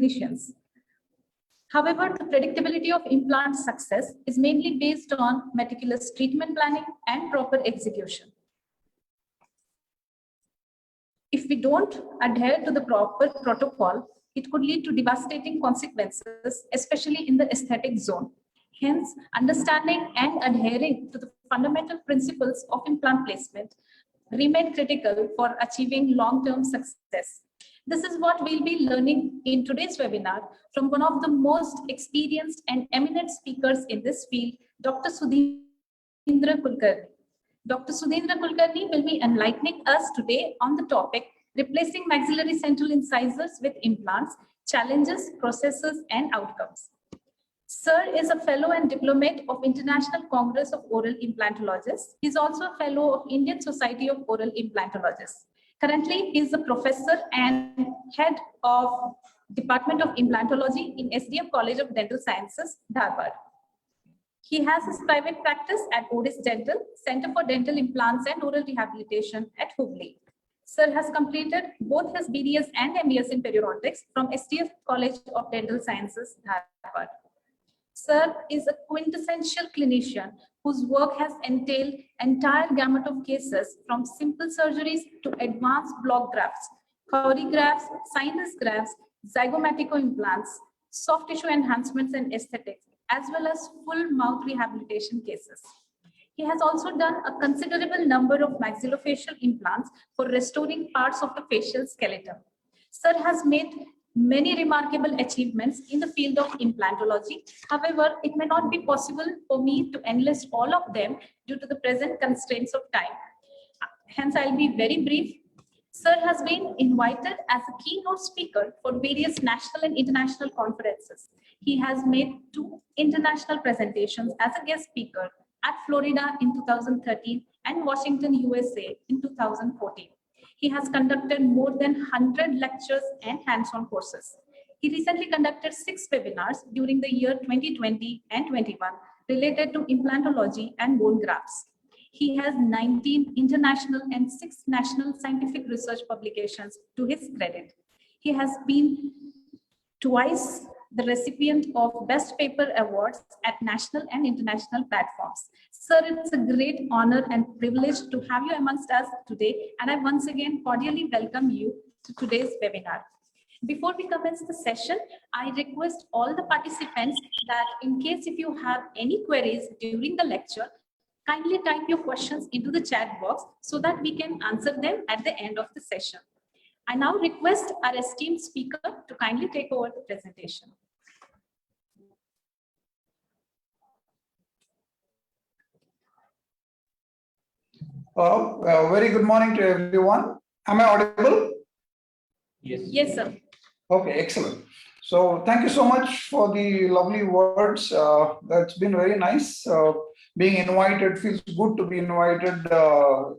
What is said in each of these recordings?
clinicians. However, the predictability of implant success is mainly based on meticulous treatment planning and proper execution. If we don't adhere to the proper protocol, it could lead to devastating consequences, especially in the aesthetic zone. Hence, understanding and adhering to the fundamental principles of implant placement remain critical for achieving long-term success. This is what we'll be learning in today's webinar from one of the most experienced and eminent speakers in this field, Dr. Sudhindra Kulkarni. Dr. Sudhindra Kulkarni will be enlightening us today on the topic replacing maxillary central incisors with implants, challenges, processes, and outcomes. Sir is a fellow and diplomate of International Congress of Oral Implantologists. He is also a fellow of Indian Society of Oral Implantologists. Currently, he is a professor and head of Department of Implantology in SDF College of Dental Sciences, Dharwad. He has his private practice at ORIS Dental, Center for Dental Implants and Oral Rehabilitation at Hooghly. Sir has completed both his BDS and MDS in periodontics from SDF College of Dental Sciences, Dharwad. Sir is a quintessential clinician whose work has entailed entire gamut of cases from simple surgeries to advanced block grafts, cowrie grafts, sinus grafts, zygomatico implants, soft tissue enhancements and aesthetics, as well as full mouth rehabilitation cases. He has also done a considerable number of maxillofacial implants for restoring parts of the facial skeleton. Sir has made many remarkable achievements in the field of implantology. However, it may not be possible for me to enlist all of them due to the present constraints of time. Hence, I'll be very brief. Sir has been invited as a keynote speaker for various national and international conferences. He has made 2 international presentations as a guest speaker at Florida in 2013 and Washington, USA in 2014. He has conducted more than 100 lectures and hands-on courses. He recently conducted 6 webinars during the year 2020 and 21 related to implantology and bone grafts. He has 19 international and 6 national scientific research publications to his credit. He has been twice the recipient of Best Paper Awards at national and international platforms. Sir, it's a great honor and privilege to have you amongst us today, and I once again cordially welcome you to today's webinar. Before we commence the session, I request all the participants that in case if you have any queries during the lecture, kindly type your questions into the chat box so that we can answer them at the end of the session. I now request our esteemed speaker to kindly take over the presentation. Very good morning to everyone. Am I audible? Yes. Yes, sir. Okay, excellent. So thank you so much for the lovely words. That's been very nice. Being invited, feels good to be invited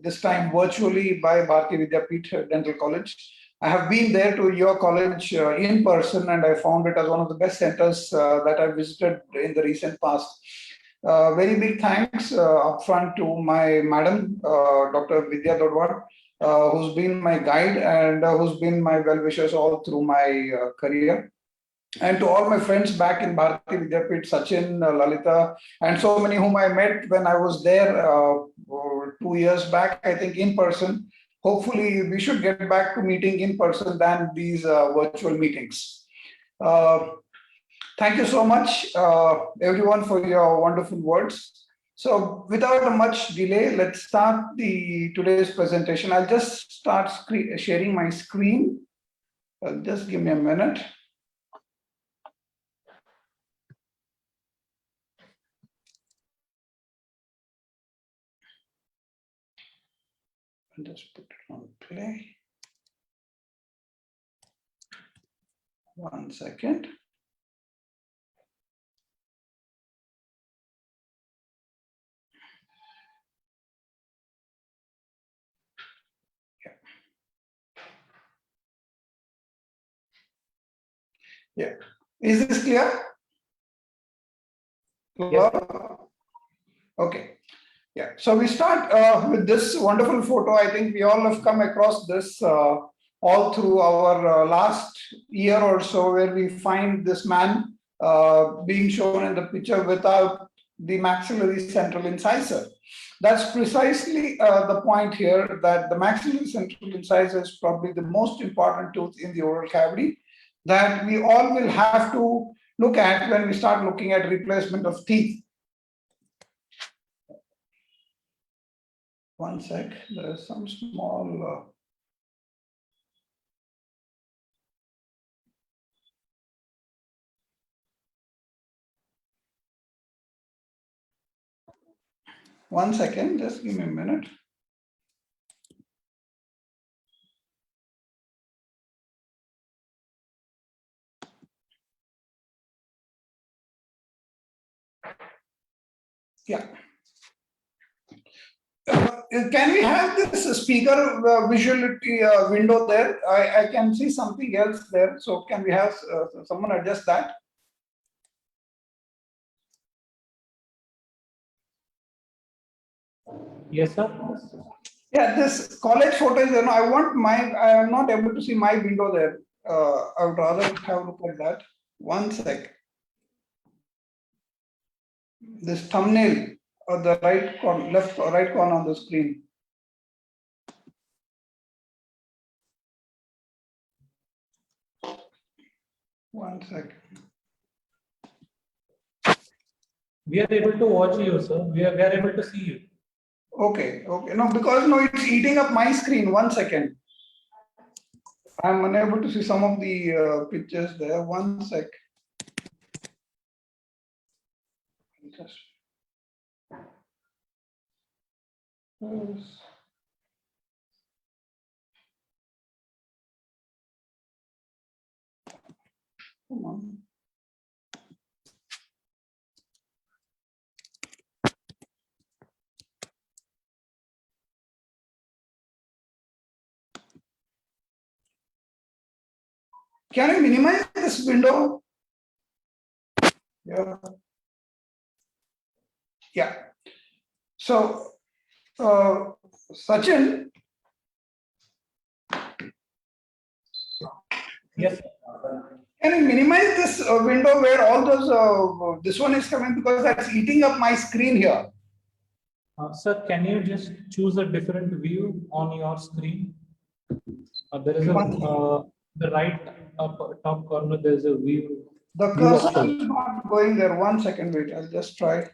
this time virtually by Bharati Vidyapeeth Dental College. I have been there to your college in person, and I found it as one of the best centers that I visited in the recent past. Very big thanks upfront to my madam, Dr. Vidya Dodwad, who's been my guide and who's been my well-wishers all through my career. And to all my friends back in Bharati Vidyapeeth, Sachin, Lalita, and so many whom I met when I was there 2 years back, I think in person. Hopefully, we should get back to meeting in person than these virtual meetings. Thank you so much, everyone, for your wonderful words. So without much delay, let's start today's presentation. I'll just start sharing my screen. Just give me a minute. Just put it on play. 1 second. Yeah. Is this clear? Yes. Okay. Yeah. So we start with this wonderful photo. I think we all have come across this all through our last year or so, where we find this man being shown in the picture without the maxillary central incisor. That's precisely the point here, that the maxillary central incisor is probably the most important tooth in the oral cavity that we all will have to look at when we start looking at replacement of teeth. One sec, there is some small. One second, just give me a minute. Yeah. Can we have this speaker visuality window there? I can see something else there. So can we have someone adjust that? Yes, sir. Yeah, this college photos, I am not able to see my window there. I would rather have a look at that. One sec. This thumbnail or the right corner, left or right corner on the screen. One sec. We are able to watch you, sir. We are able to see you. Okay. No, because no, it's eating up my screen. One second. I'm unable to see some of the pictures there. One sec. Just. Come on. Can you minimize this window? Yeah. Yeah. So, Sachin. Yes. Can you minimize this window where all those, this one is coming, because that's eating up my screen here. Sir, can you just choose a different view on your screen? There is a the right top corner. There is a view. The cursor is not going there. One second, wait. I'll just try.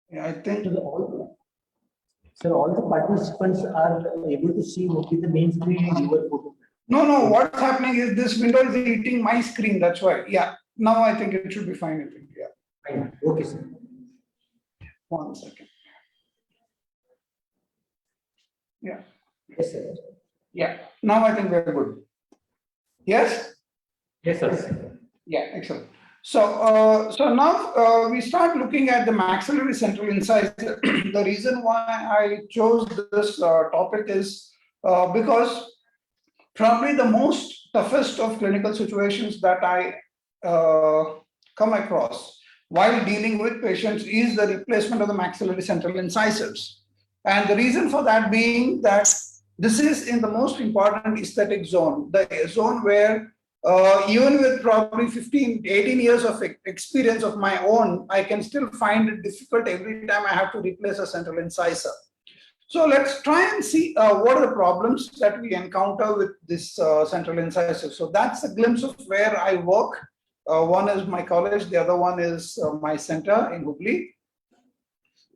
Yeah, I think. Sir, all the participants are able to see what is the main screen in your photo. No, what's happening is this window is eating my screen. That's why. Yeah. Now I think it should be fine. I think. Yeah. Fine. Okay, sir. 1 second. Yeah. Yes, sir. Yeah. Now I think we're good. Yes? Yes, sir. Yeah, excellent. So, now we start looking at the maxillary central incisor. The reason why I chose this topic is because probably the most toughest of clinical situations that I come across while dealing with patients is the replacement of the maxillary central incisors. And the reason for that being that this is in the most important aesthetic zone, the zone where even with probably 15, 18 years of experience of my own, I can still find it difficult every time I have to replace a central incisor. So let's try and see what are the problems that we encounter with this central incisor. So that's a glimpse of where I work. One is my college, the other one is my center in Hubli.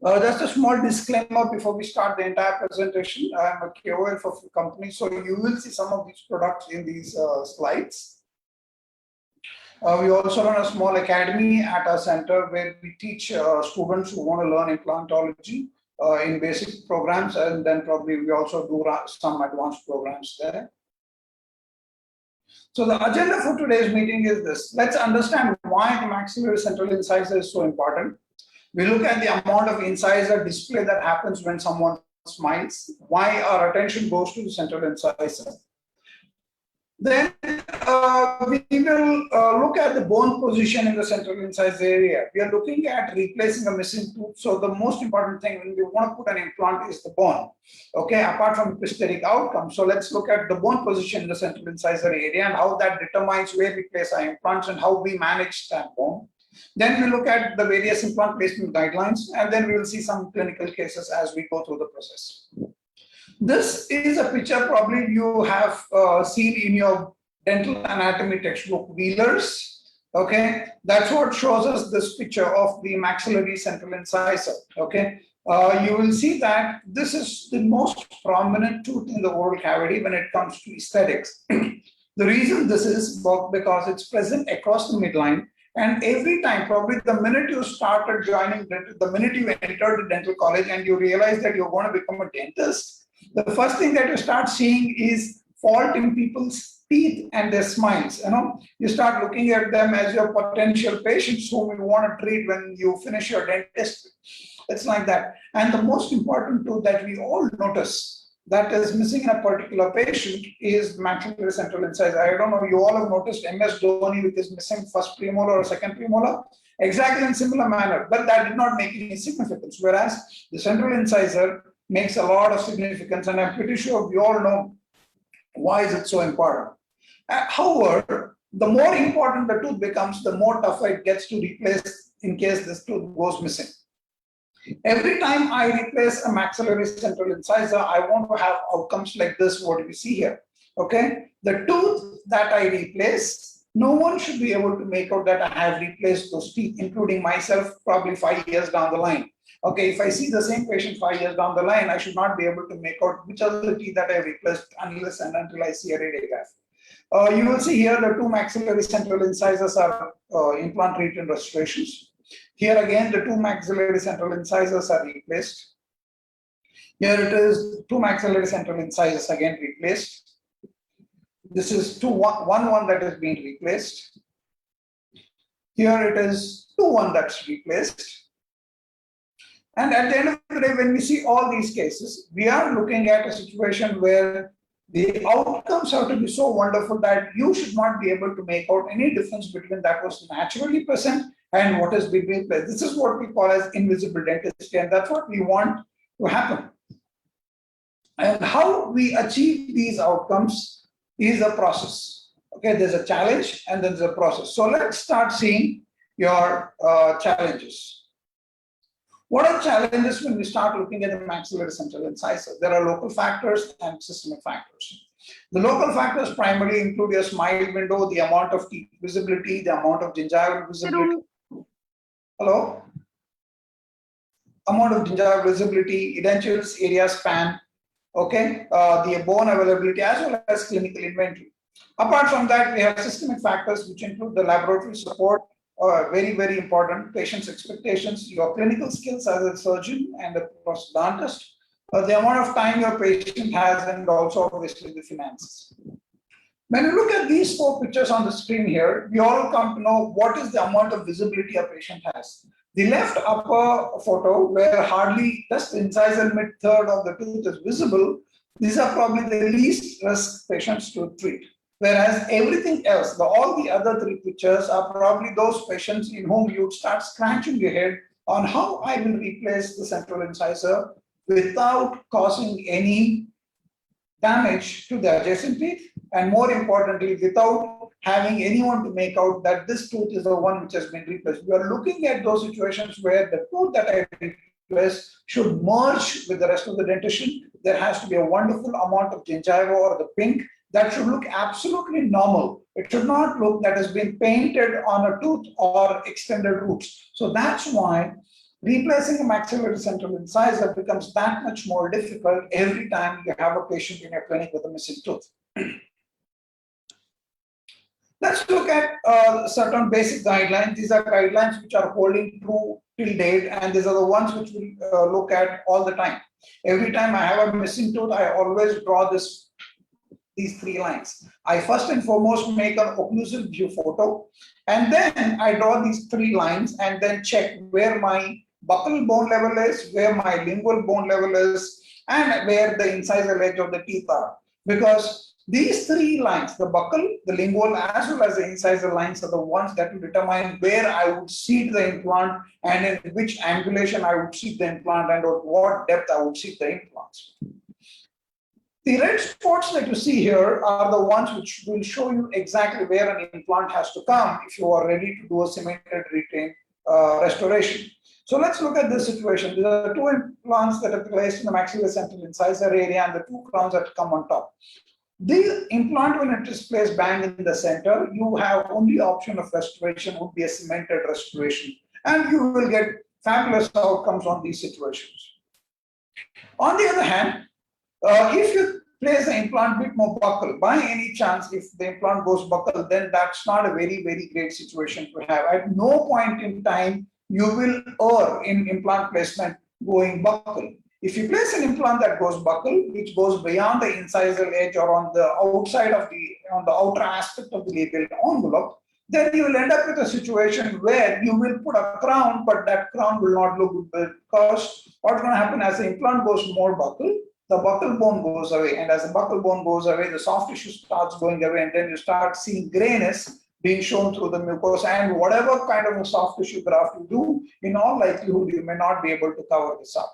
Just a small disclaimer before we start the entire presentation. I'm a KOL for a company, so you will see some of these products in these slides. We also run a small academy at our center where we teach students who want to learn implantology in basic programs, and then probably we also do some advanced programs there. So the agenda for today's meeting is this. Let's understand why the maxillary central incisor is so important. We look at the amount of incisor display that happens when someone smiles, why our attention goes to the central incisor. Then we will look at the bone position in the central incisor area. We are looking at replacing a missing tooth. So the most important thing when we want to put an implant is the bone. Okay, apart from the prosthetic outcome. So let's look at the bone position in the central incisor area and how that determines where we place our implants and how we manage that bone. Then we look at the various implant placement guidelines, and then we will see some clinical cases as we go through the process. This is a picture probably you have seen in your dental anatomy textbook, Wheelers. Okay, that's what shows us this picture of the maxillary central incisor. Okay, you will see that this is the most prominent tooth in the oral cavity when it comes to aesthetics. The reason this is because it's present across the midline. And every time, probably the minute you started joining, the minute you entered the dental college and you realize that you're going to become a dentist, the first thing that you start seeing is fault in people's teeth and their smiles. You start looking at them as your potential patients whom you want to treat when you finish your dentist. It's like that. And the most important tooth that we all notice that is missing in a particular patient is maxillary central incisor. I don't know, you all have noticed MS Dhoni with his missing first premolar or second premolar, exactly in similar manner, but that did not make any significance. Whereas the central incisor makes a lot of significance, and I'm pretty sure we all know why is it so important. However, the more important the tooth becomes, the more tougher it gets to replace in case this tooth goes missing. Every time I replace a maxillary central incisor, I want to have outcomes like this, what we see here. Okay, the tooth that I replace, no one should be able to make out that I have replaced those teeth, including myself, probably 5 years down the line. Okay, if I see the same patient 5 years down the line, I should not be able to make out which are the teeth that I replaced unless and until I see a radiograph. You will see here the two maxillary central incisors are implant treated restorations. Here again, the two maxillary central incisors are replaced. Here it is, two maxillary central incisors again replaced. This is one that is being replaced. Here it is 2-1 that's replaced. And at the end of the day, when we see all these cases, we are looking at a situation where the outcomes have to be so wonderful that you should not be able to make out any difference between that was naturally present and what is being replaced. This is what we call as invisible dentistry, and that's what we want to happen. And how we achieve these outcomes is a process. Okay, there's a challenge and then there's a process. So let's start seeing your challenges. What are challenges when we start looking at the maxillary central incisor? There are local factors and systemic factors. The local factors primarily include your smile window, the amount of teeth visibility, the amount of gingival visibility. Hello? Amount of gingival visibility, edentulous area span, okay, the bone availability as well as clinical inventory. Apart from that, we have systemic factors which include the laboratory support, very, very important, patient's expectations, your clinical skills as a surgeon and a prosthodontist, the amount of time your patient has, and also obviously the finances. When you look at these 4 pictures on the screen here, we all come to know what is the amount of visibility a patient has. The left upper photo, where hardly just the incisor mid-third of the tooth is visible, these are probably the least risk patients to treat. Whereas everything else, all the other 3 pictures are probably those patients in whom you would start scratching your head on how I will replace the central incisor without causing any damage to the adjacent teeth, and more importantly, without having anyone to make out that this tooth is the one which has been replaced. We are looking at those situations where the tooth that I replaced should merge with the rest of the dentition. There has to be a wonderful amount of gingiva or the pink that should look absolutely normal. It should not look that has been painted on a tooth or extended roots. So that's why replacing a maxillary central incisor becomes that much more difficult every time you have a patient in your clinic with a missing tooth. Let's look at certain basic guidelines. These are guidelines which are holding true till date, and these are the ones which we look at all the time. Every time I have a missing tooth, I always draw these 3 lines. I first and foremost make an occlusal view photo, and then I draw these 3 lines and then check where my buccal bone level is, where my lingual bone level is, and where the incisor edge of the teeth are. Because These three lines, the buccal, the lingual, as well as the incisor lines, are the ones that will determine where I would seat the implant and in which angulation I would seat the implant and at what depth I would seat the implants. The red spots that you see here are the ones which will show you exactly where an implant has to come if you are ready to do a cemented retain restoration. So let's look at this situation. There are two implants that are placed in the maxillary central incisor area and the two crowns that come on top. The implant, when it is placed bang in the center, you have only option of restoration would be a cemented restoration, and you will get fabulous outcomes on these situations. On the other hand, if you place the implant bit more buccal, by any chance, if the implant goes buccal, then that's not a very, very great situation to have. At no point in time, you will err in implant placement going buccal. If you place an implant that goes buccal, which goes beyond the incisal edge or on the outside of on the outer aspect of the labial envelope, then you will end up with a situation where you will put a crown, but that crown will not look good because what's going to happen as the implant goes more buccal, the buccal bone goes away, and as the buccal bone goes away, the soft tissue starts going away, and then you start seeing grayness being shown through the mucosa, and whatever kind of a soft tissue graft you do, in all likelihood, you may not be able to cover this up.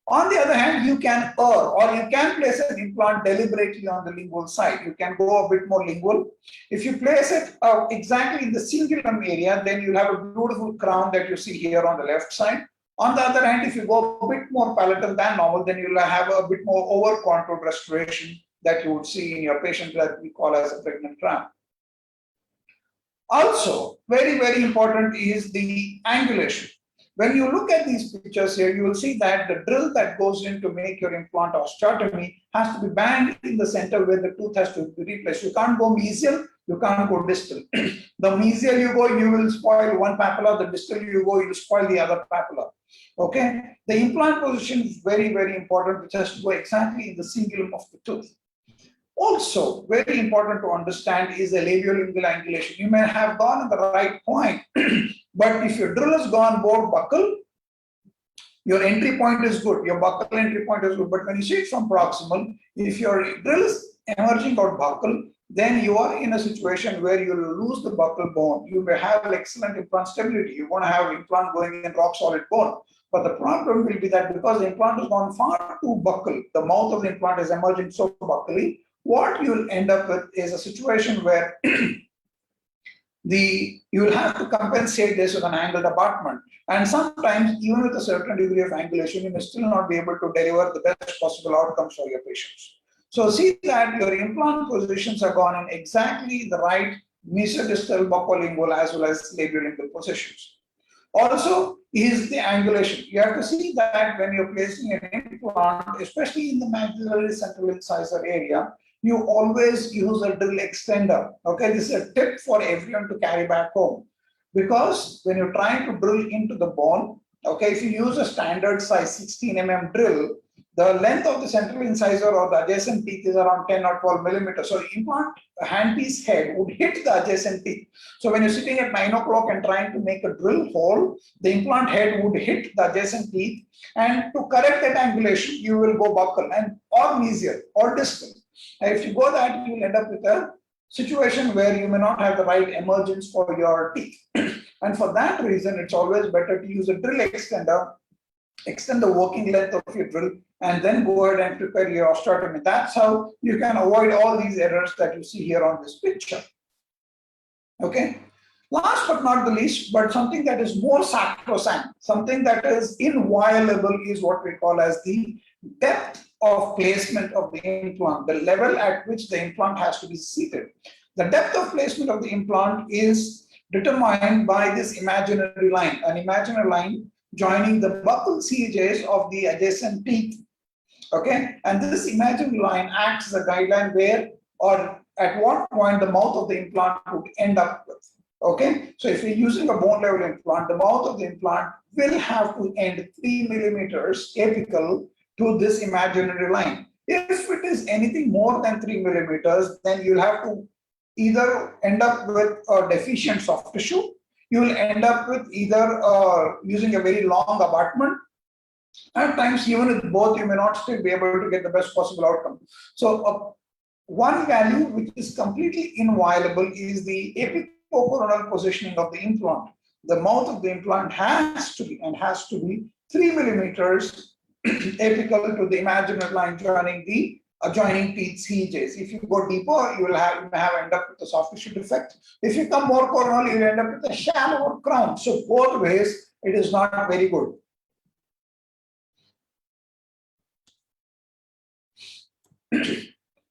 On the other hand, you can err, or you can place an implant deliberately on the lingual side. You can go a bit more lingual. If you place it exactly in the cingulum area, then you'll have a beautiful crown that you see here on the left side. On the other hand, if you go a bit more palatal than normal, then you'll have a bit more over-contoured restoration that you would see in your patient that we call as a pregnant crown. Also, very, very important is the angulation. When you look at these pictures here, you will see that the drill that goes in to make your implant osteotomy has to be banged in the center where the tooth has to be replaced. You can't go mesial, you can't go distal. The mesial you go, you will spoil one papilla. The distal you go, you spoil the other papilla. Okay? The implant position is very, very important, which has to go exactly in the cingulum of the tooth. Also, very important to understand is the labiolingual angulation. You may have gone at the right point, but if your drill has gone more buccal, your entry point is good, your buccal entry point is good. But when you see it from proximal, if your drill is emerging out buccal, then you are in a situation where you will lose the buccal bone. You may have excellent implant stability. You want to have implant going in rock solid bone. But the problem will be that because the implant has gone far too buccal, the mouth of the implant is emerging so buccally, what you'll end up with is a situation where you will have to compensate this with an angled abutment. And sometimes, even with a certain degree of angulation, you may still not be able to deliver the best possible outcomes for your patients. So see that your implant positions are gone in exactly the right mesodistal, buccolingual, as well as labiolingual positions. Also is the angulation. You have to see that when you're placing an implant, especially in the maxillary central incisor area, you always use a drill extender. Okay, this is a tip for everyone to carry back home. Because when you're trying to drill into the bone, okay, if you use a standard size 16 mm drill, the length of the central incisor or the adjacent teeth is around 10 or 12 millimeters. So the implant handpiece head would hit the adjacent teeth. So when you're sitting at 9 o'clock and trying to make a drill hole, the implant head would hit the adjacent teeth. And to correct that angulation, you will go buccal and or mesial or distal. And if you go that, you will end up with a situation where you may not have the right emergence for your teeth. And for that reason, it's always better to use a drill extender, extend the working length of your drill, and then go ahead and prepare your osteotomy. That's how you can avoid all these errors that you see here on this picture. Okay. Last but not the least, but something that is more sacrosanct, something that is inviolable is what we call as the depth of placement of the implant, the level at which the implant has to be seated. The depth of placement of the implant is determined by this imaginary line, an imaginary line joining the buccal CJs of the adjacent teeth. Okay, and this imaginary line acts as a guideline where or at what point the mouth of the implant would end up with. Okay, so if you're using a bone level implant, the mouth of the implant will have to end 3 millimeters apical to this imaginary line. If it is anything more than 3 millimeters, then you'll have to either end up with a deficient soft tissue, you will end up with either using a very long abutment. At times, even with both, you may not still be able to get the best possible outcome. So One value which is completely inviolable is the apicocoronal positioning of the implant. The mouth of the implant has to be 3 millimeters apical to the imaginary line joining the adjoining teeth hinges. If you go deeper, you may end up with a soft tissue defect. If you come more coronal, you will end up with a shallower crown. So both ways, it is not very good.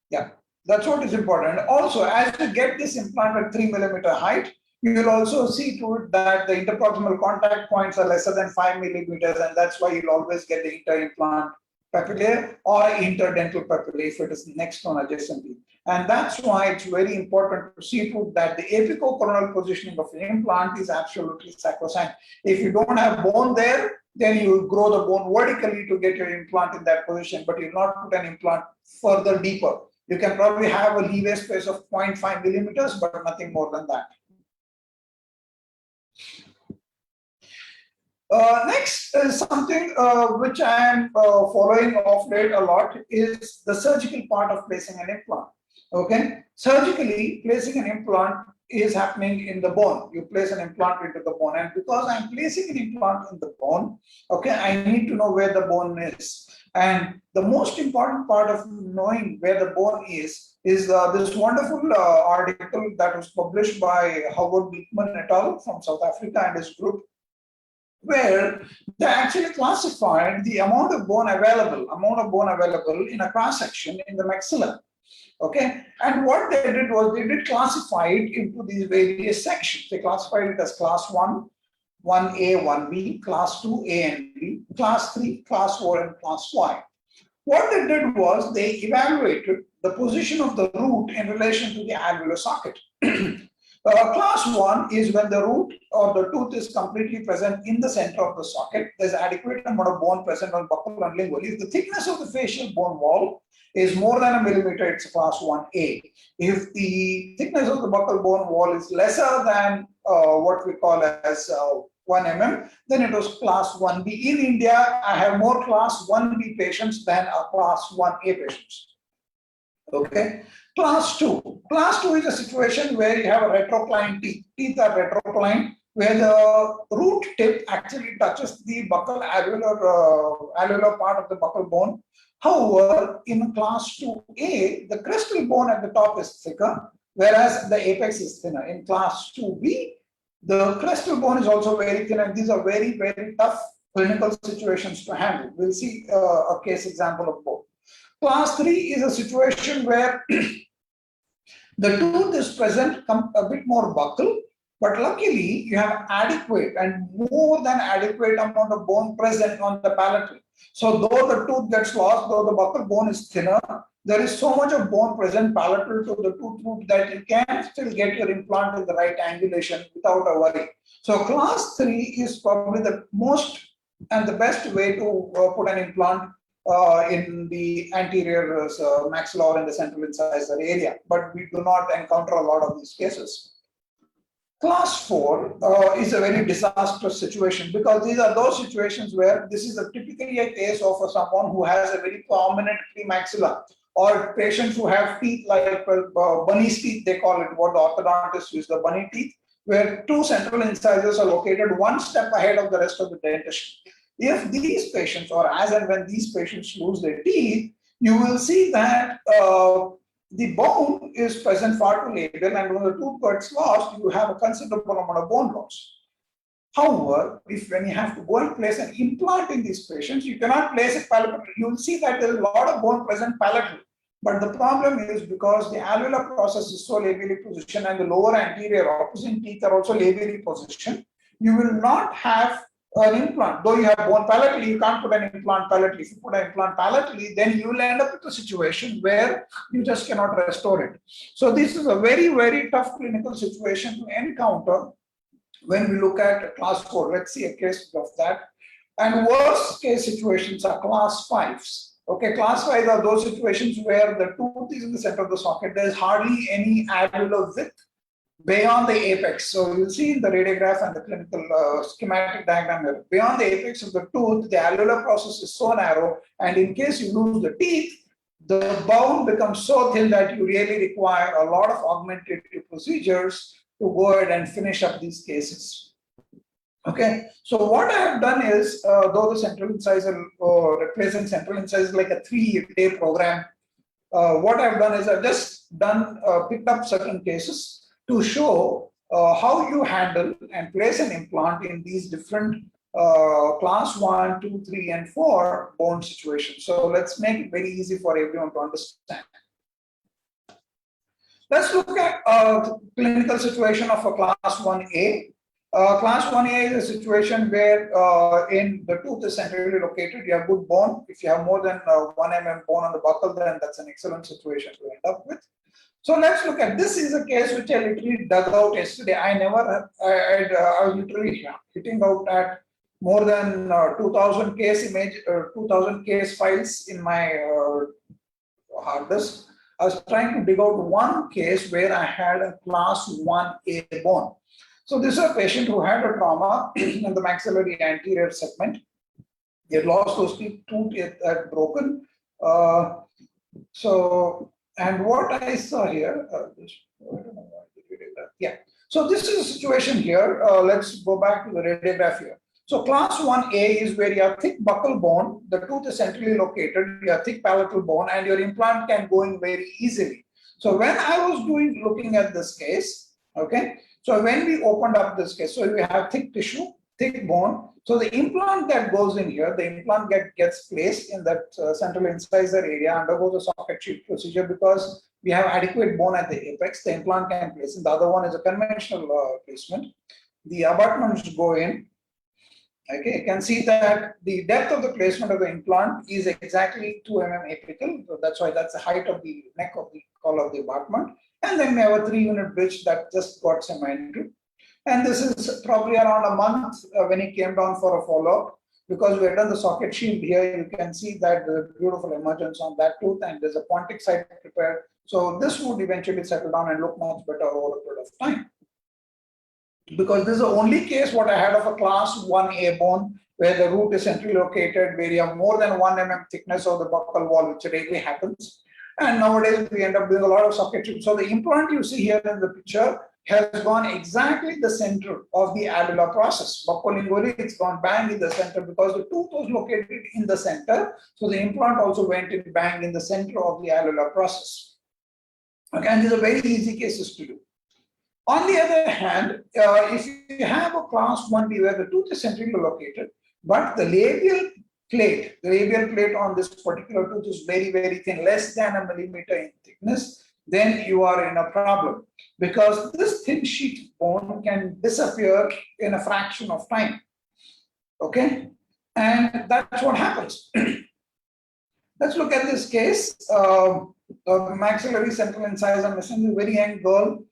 Yeah, that's what is important. Also, as you get this implant at 3 millimeter height, you will also see to it that the interproximal contact points are lesser than 5 millimeters, and that's why you'll always get the inter-implant papillae or interdental papillae if it is next on adjacently. And that's why it's very important to see to it that the apicocoronal positioning of an implant is absolutely sacrosanct. If you don't have bone there, then you will grow the bone vertically to get your implant in that position, but you'll not put an implant further deeper. You can probably have a leeway space of 0.5 millimeters, but nothing more than that. Next is something which I am following off late a lot is the surgical part of placing an implant. Okay, surgically placing an implant is happening in the bone. You place an implant into the bone, and because I'm placing an implant in the bone, okay, I need to know where the bone is. And the most important part of knowing where the bone is this wonderful article that was published by Howard Beekman et al. From South Africa and his group, where they actually classified the amount of bone available in a cross section in the maxilla. Okay, and what they did was they did classify it into these various sections. They classified it as class 1, 1A, 1B, class 2, A and B, class 3, class 4, and class 5. What they did was they evaluated the position of the root in relation to the alveolar socket. Class 1 is when the root or the tooth is completely present in the center of the socket. There's adequate amount of bone present on buccal and lingual. If the thickness of the facial bone wall is more than 1 millimeter, it's class 1A. If the thickness of the buccal bone wall is lesser than what we call as 1 mm, then it was class 1B. In India, I have more class 1B patients than a class 1A patients. Okay. Class 2. Class 2 is a situation where you have a retrocline teeth. Teeth are retrocline, where the root tip actually touches the buccal alveolar part of the buccal bone. However, in class 2A, the crestal bone at the top is thicker, whereas the apex is thinner. In class 2B, the crestal bone is also very thin, and these are very, very tough clinical situations to handle. We'll see a case example of both. Class 3 is a situation where the tooth is present, a bit more buccal, but luckily you have adequate and more than adequate amount of bone present on the palatal. So though the tooth gets lost, though the buccal bone is thinner, there is so much of bone present palatal to the tooth root that you can still get your implant in the right angulation without a worry. So class 3 is probably the most and the best way to put an implant in the anterior maxilla or in the central incisor area, but we do not encounter a lot of these cases. Class 4 is a very disastrous situation because these are those situations where this is typically a case of someone who has a very prominent premaxilla, or patients who have teeth like bunny's teeth, they call it, what the orthodontists use, the bunny teeth, where 2 central incisors are located 1 step ahead of the rest of the dentition. If these patients, or as and when these patients lose their teeth, you will see that the bone is present far too labial, and when the tooth gets lost, you have a considerable amount of bone loss. However, when you have to go and place an implant in these patients, you cannot place it palatally. You will see that there is a lot of bone present palatally. But the problem is because the alveolar process is so labially positioned and the lower anterior opposite teeth are also labially positioned, you will not have an implant. Though you have bone palatally, you can't put an implant palatally. If you put an implant palatally, then you will end up with a situation where you just cannot restore it. So this is a very, very tough clinical situation to encounter when we look at class 4. Let's see a case of that. And worst case situations are class 5s. Okay, class 5 are those situations where the tooth is in the center of the socket. There is hardly any alveolar width beyond the apex. So you'll see in the radiograph and the clinical schematic diagram here, beyond the apex of the tooth, the alveolar process is so narrow, and in case you lose the teeth, the bone becomes so thin that you really require a lot of augmentative procedures to go ahead and finish up these cases. Okay, so what I have done is, though the central incisor replacing central incisor like a 3-day program, what I've done is I've just picked up certain cases to show how you handle and place an implant in these different class 1, 2, 3, and 4 bone situations. So let's make it very easy for everyone to understand. Let's look at the clinical situation of a class 1A. Class 1A is a situation where in the tooth is centrally located, you have good bone. If you have more than 1 mm bone on the buccal, then that's an excellent situation to end up with. So let's look at this. Is a case which I literally dug out yesterday. I was literally hitting out at more than 2,000 case files in my hard disk. I was trying to dig out one case where I had a class 1A bone. So this is a patient who had a trauma in the maxillary anterior segment. He had lost those teeth, 2 teeth had broken. And what I saw here, So this is a situation here. Let's go back to the radiograph here. So class 1A is where you have thick buccal bone, the tooth is centrally located, you have thick palatal bone, and your implant can go in very easily. So when I was looking at this case, okay, so when we opened up this case, so we have thick tissue, thick bone. So the implant that goes in here, the implant gets placed in that central incisor area, undergoes a socket sheet procedure because we have adequate bone at the apex. The implant can place in. The other one is a conventional placement. The abutments go in. Okay, you can see that the depth of the placement of the implant is exactly 2 mm apical. So that's why that's the height of the neck of the collar of the abutment. And then we have a 3-unit bridge that just got cemented. And this is probably around a month when he came down for a follow-up. Because we have done the socket shield here, you can see that the beautiful emergence on that tooth, and there's a Pontic site prepared. So this would eventually settle down and look much better over a period of time. Because this is the only case what I had of a class 1A bone where the root is centrally located, where you have more than 1 mm thickness of the buccal wall, which rarely happens. And nowadays we end up doing a lot of socket shield. So the implant you see here in the picture has gone exactly the center of the alveolar process. Buccolingually, it's gone bang in the center because the tooth was located in the center. So the implant also went in bang in the center of the alveolar process. Okay, and these are very easy cases to do. On the other hand, if you have a class 1B where the tooth is centrally located, but the labial plate on this particular tooth is very, very thin, less than a millimeter in thickness, then you are in a problem because this thin sheet bone can disappear in a fraction of time. Okay, and that's what happens. Let's look at this case. Maxillary central incisor missing, a very young girl.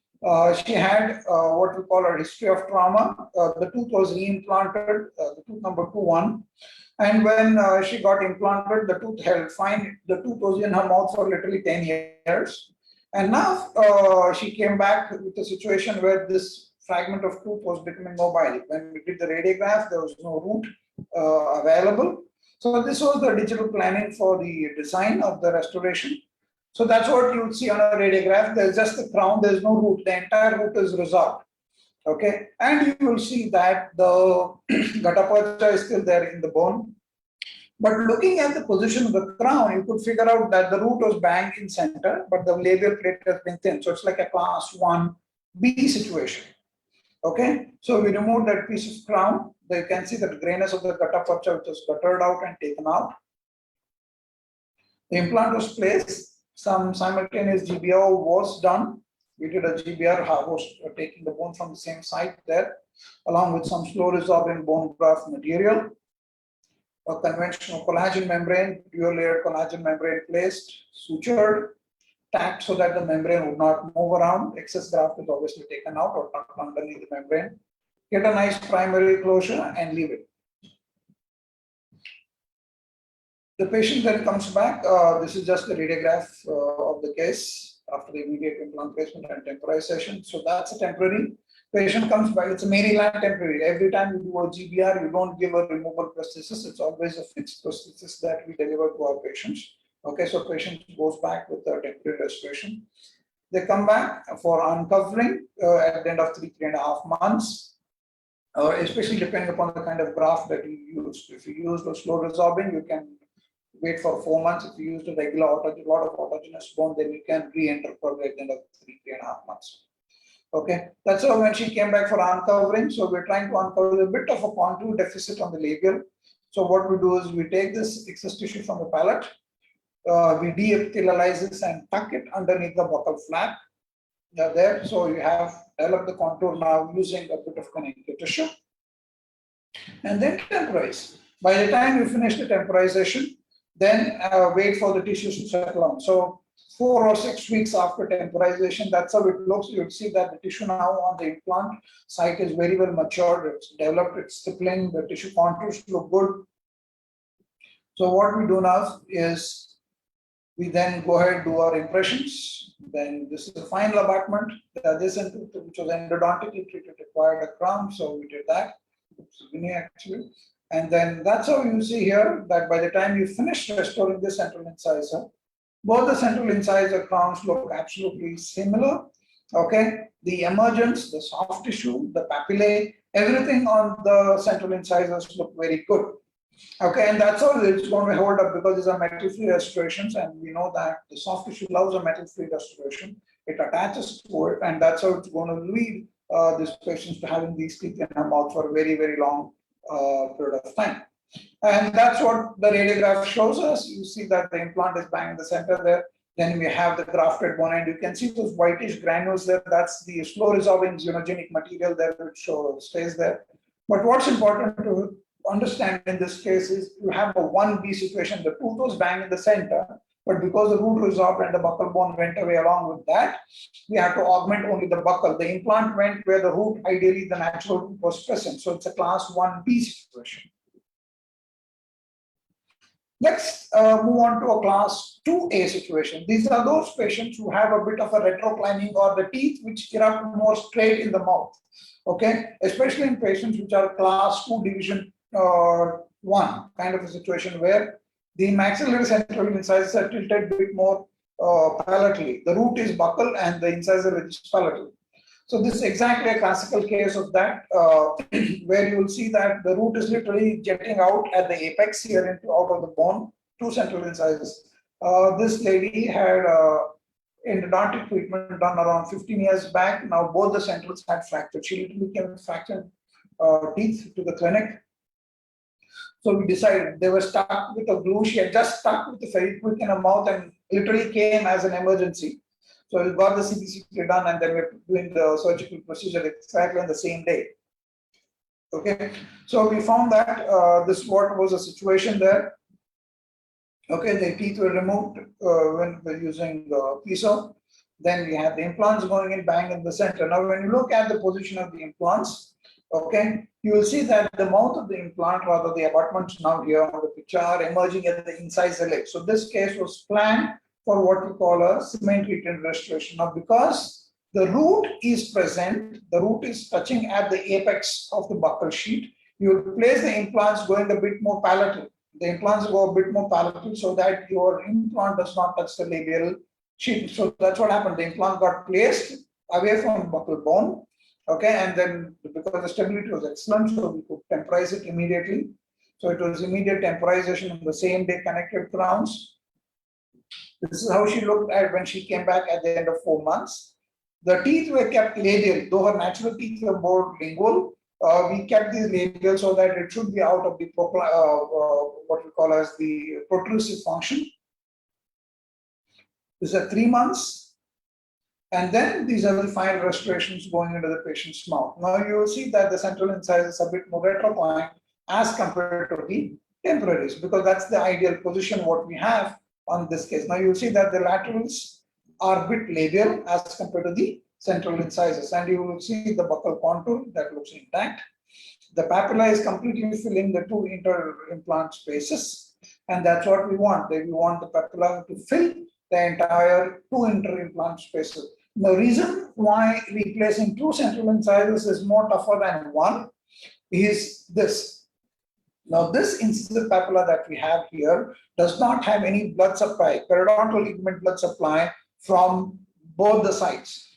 She had what we call a history of trauma. The tooth was reimplanted, the tooth number 21. And when she got implanted, the tooth held fine. The tooth was in her mouth for literally 10 years. And now she came back with a situation where this fragment of tooth was becoming mobile. When we did the radiograph, there was no root available. So this was the digital planning for the design of the restoration. So that's what you would see on a radiograph. There's just the crown, there's no root. The entire root is resolved. Okay, and you will see that the gutta is still there in the bone. But looking at the position of the crown, you could figure out that the root was bang in center, but the labial plate has been thin. So it's like a class 1B situation. Okay, so we removed that piece of crown. There you can see the grayness of the gutta which was guttered out and taken out. The implant was placed. Some simultaneous GBR was done. We did a GBR taking the bone from the same site there, along with some slow resorbing bone graft material. A conventional collagen membrane, dual layered collagen membrane placed, sutured, tacked so that the membrane would not move around. Excess graft is obviously taken out or tucked underneath the membrane. Get a nice primary closure and leave it. The patient then comes back. This is just the radiograph of the case after the immediate implant placement and temporization. So that's a temporary. Patient comes back. It's a Maryland temporary. Every time you do a GBR, you don't give a removable prosthesis. It's always a fixed prosthesis that we deliver to our patients. Okay, so patient goes back with a temporary restoration. They come back for uncovering at the end of 3.5 months, especially depending upon the kind of graft that you use. If you use the slow resorbing, you can wait for 4 months. If you use the regular lot of autogenous bone, then you can re-enter probably at the end of 3.5 months. Okay, that's how when she came back for uncovering. So we're trying to uncover a bit of a contour deficit on the labial. So what we do is we take this excess tissue from the palate, we de-epithelialize this and tuck it underneath the buccal flap. There, so you have developed the contour now using a bit of connective tissue, and then temporize. By the time you finish the temporization, then wait for the tissues to settle down. So 4 or 6 weeks after temporization, that's how it looks. You'll see that the tissue now on the implant site is very well matured. It's developed, it's stippling, the tissue contours look good. So what we do now is we then go ahead and do our impressions. Then this is the final abutment. This which was endodontically treated required a crown, so we did that. Actually. And then that's how you see here that by the time you finish restoring the central incisor, both the central incisor crowns look absolutely similar. Okay, the emergence, the soft tissue, the papillae, everything on the central incisors look very good. Okay, and that's how it's going to hold up because these are metal-free restorations, and we know that the soft tissue loves a metal-free restoration. It attaches to it, and that's how it's going to lead these patients to having these teeth in their mouth for a very, very long period of time. And that's what the radiograph shows us. You see that the implant is bang in the center there. Then we have the grafted bone, and you can see those whitish granules there. That's the slow resolving xenogenic material there, which stays there. But what's important to understand in this case is you have a 1B situation. The tooth was bang in the center, but because the root resorbed and the buccal bone went away along with that, we have to augment only the buccal. The implant went where the root, ideally the natural root was present. So it's a class 1B situation. Let's move on to a class 2A situation. These are those patients who have a bit of a retroclining or the teeth which erupt more straight in the mouth. Okay, especially in patients which are class 2 division 1 kind of a situation where the maxillary central incisors are tilted a bit more palatally. The root is buccal and the incisor is palatal. So this is exactly a classical case of that, where you will see that the root is literally jetting out at the apex here into out of the bone, 2 central incisors. This lady had endodontic treatment done around 15 years back. Now both the centrals had fractured. She literally came with fractured teeth to the clinic. So we decided they were stuck with a glue. She had just stuck with the Fevikwik in her mouth and literally came as an emergency. So we got the CBCT done, and then we're doing the surgical procedure exactly on the same day. Okay, so we found that this what was a situation there. Okay, the teeth were removed when we're using the piso. Then we had the implants going in bang in the center. Now, when you look at the position of the implants, okay, you will see that the mouth of the implant, rather the abutments now here on the picture, are emerging at the incisor ledge. So this case was planned for what we call a cement-retained restoration. Now, because the root is present, the root is touching at the apex of the buccal sheet, you will place the implants going a bit more palatal. The implants go a bit more palatal so that your implant does not touch the labial sheet. So that's what happened. The implant got placed away from the buccal bone. Okay, and then because the stability was excellent, so we could temporize it immediately. So it was immediate temporization on the same day connected crowns. This is how she looked at when she came back at the end of 4 months. The teeth were kept labial, though her natural teeth were more lingual. We kept these labial so that it should be out of the what we call as the protrusive function. This is at 3 months. And then these are the final restorations going into the patient's mouth. Now you will see that the central incisors are a bit more retroclined as compared to the temporaries, because that's the ideal position what we have on this case. Now you'll see that the laterals are a bit labial as compared to the central incisors, and you will see the buccal contour that looks intact. The papilla is completely filling the 2 inter-implant spaces, and that's what we want. We want the papilla to fill the entire 2 inter-implant spaces. The reason why replacing 2 central incisors is more tougher than 1 is this. Now, this incisor papilla that we have here does not have any blood supply, periodontal ligament blood supply from both the sides.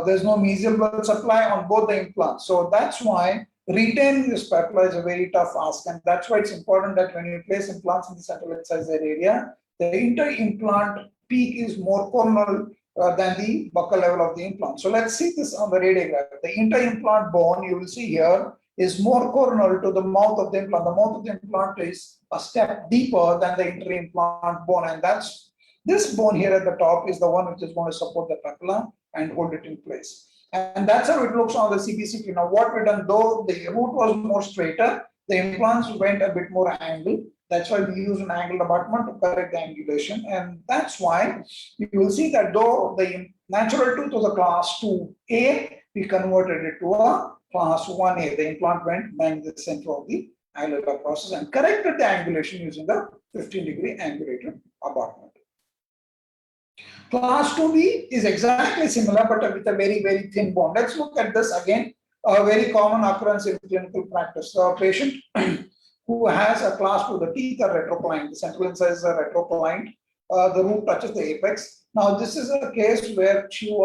There's no mesial blood supply on both the implants. So that's why retaining this papilla is a very tough ask. And that's why it's important that when you place implants in the central incisor area, the inter-implant peak is more coronal than the buccal level of the implant. So let's see this on the radiograph. The inter-implant bone, you will see here, is more coronal to the mouth of the implant. The mouth of the implant is a step deeper than the inter-implant bone, and that's this bone here at the top is the one which is going to support the papilla and hold it in place. And that's how it looks on the CBCT. Now, what we've done, though the root was more straighter, the implants went a bit more angled. That's why we use an angled abutment to correct the angulation. And that's why you will see that though the natural tooth was a class 2A, we converted it to a class 1A. The implant went bang the center of the angular process and corrected the angulation using the 15-degree angulated abutment. Class 2B is exactly similar, but with a very, very thin bone. Let's look at this again. A very common occurrence in clinical practice. So a patient who has a class 2, the teeth are retroclined, the central incisors are retroclined, the root touches the apex. Now, this is a case where she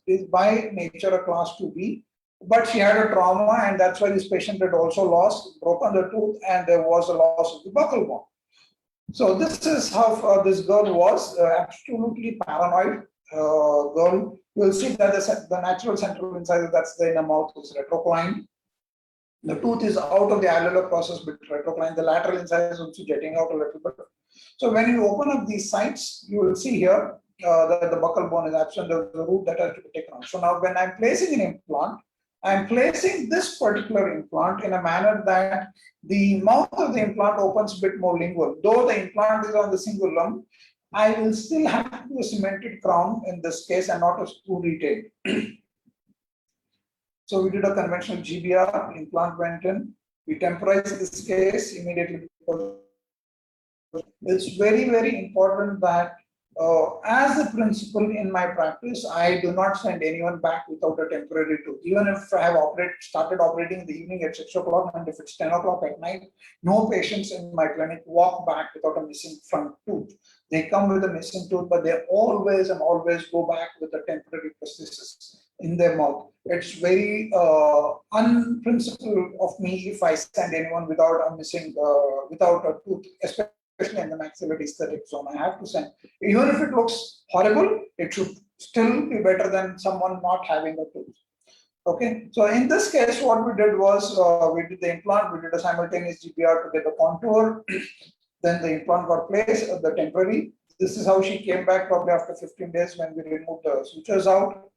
is by nature a class 2B, but she had a trauma, and that's why this patient had also broken the tooth, and there was a loss of the buccal bone. So this is how this girl was, absolutely paranoid girl. You'll see that the natural central incisor that's there in the mouth is retroclined. The tooth is out of the alveolar process, but retroclined. The lateral incisor is also jetting out a little bit. So when you open up these sites, you will see here that the buccal bone is absent. There's the root that has to be taken out. So now when I'm placing an implant, I'm placing this particular implant in a manner that the mouth of the implant opens a bit more lingual. Though the implant is on the cingulum, I will still have to do a cemented crown in this case and not a screw retail. So we did a conventional GBR, implant went in, we temporized this case immediately. It's very, very important that as a principle in my practice, I do not send anyone back without a temporary tooth. Even if I have started operating in the evening at 6 o'clock, and if it's 10 o'clock at night, no patients in my clinic walk back without a missing front tooth. They come with a missing tooth, but they always go back with a temporary prosthesis in their mouth. It's very unprincipled of me if I send anyone without a missing, without a tooth, especially in the maxillary aesthetic zone. I have to send, even if it looks horrible, it should still be better than someone not having a tooth. Okay, so in this case, what we did was we did the implant, we did a simultaneous GPR to get the contour, then the implant got placed, the temporary. This is how she came back probably after 15 days when we removed the sutures out.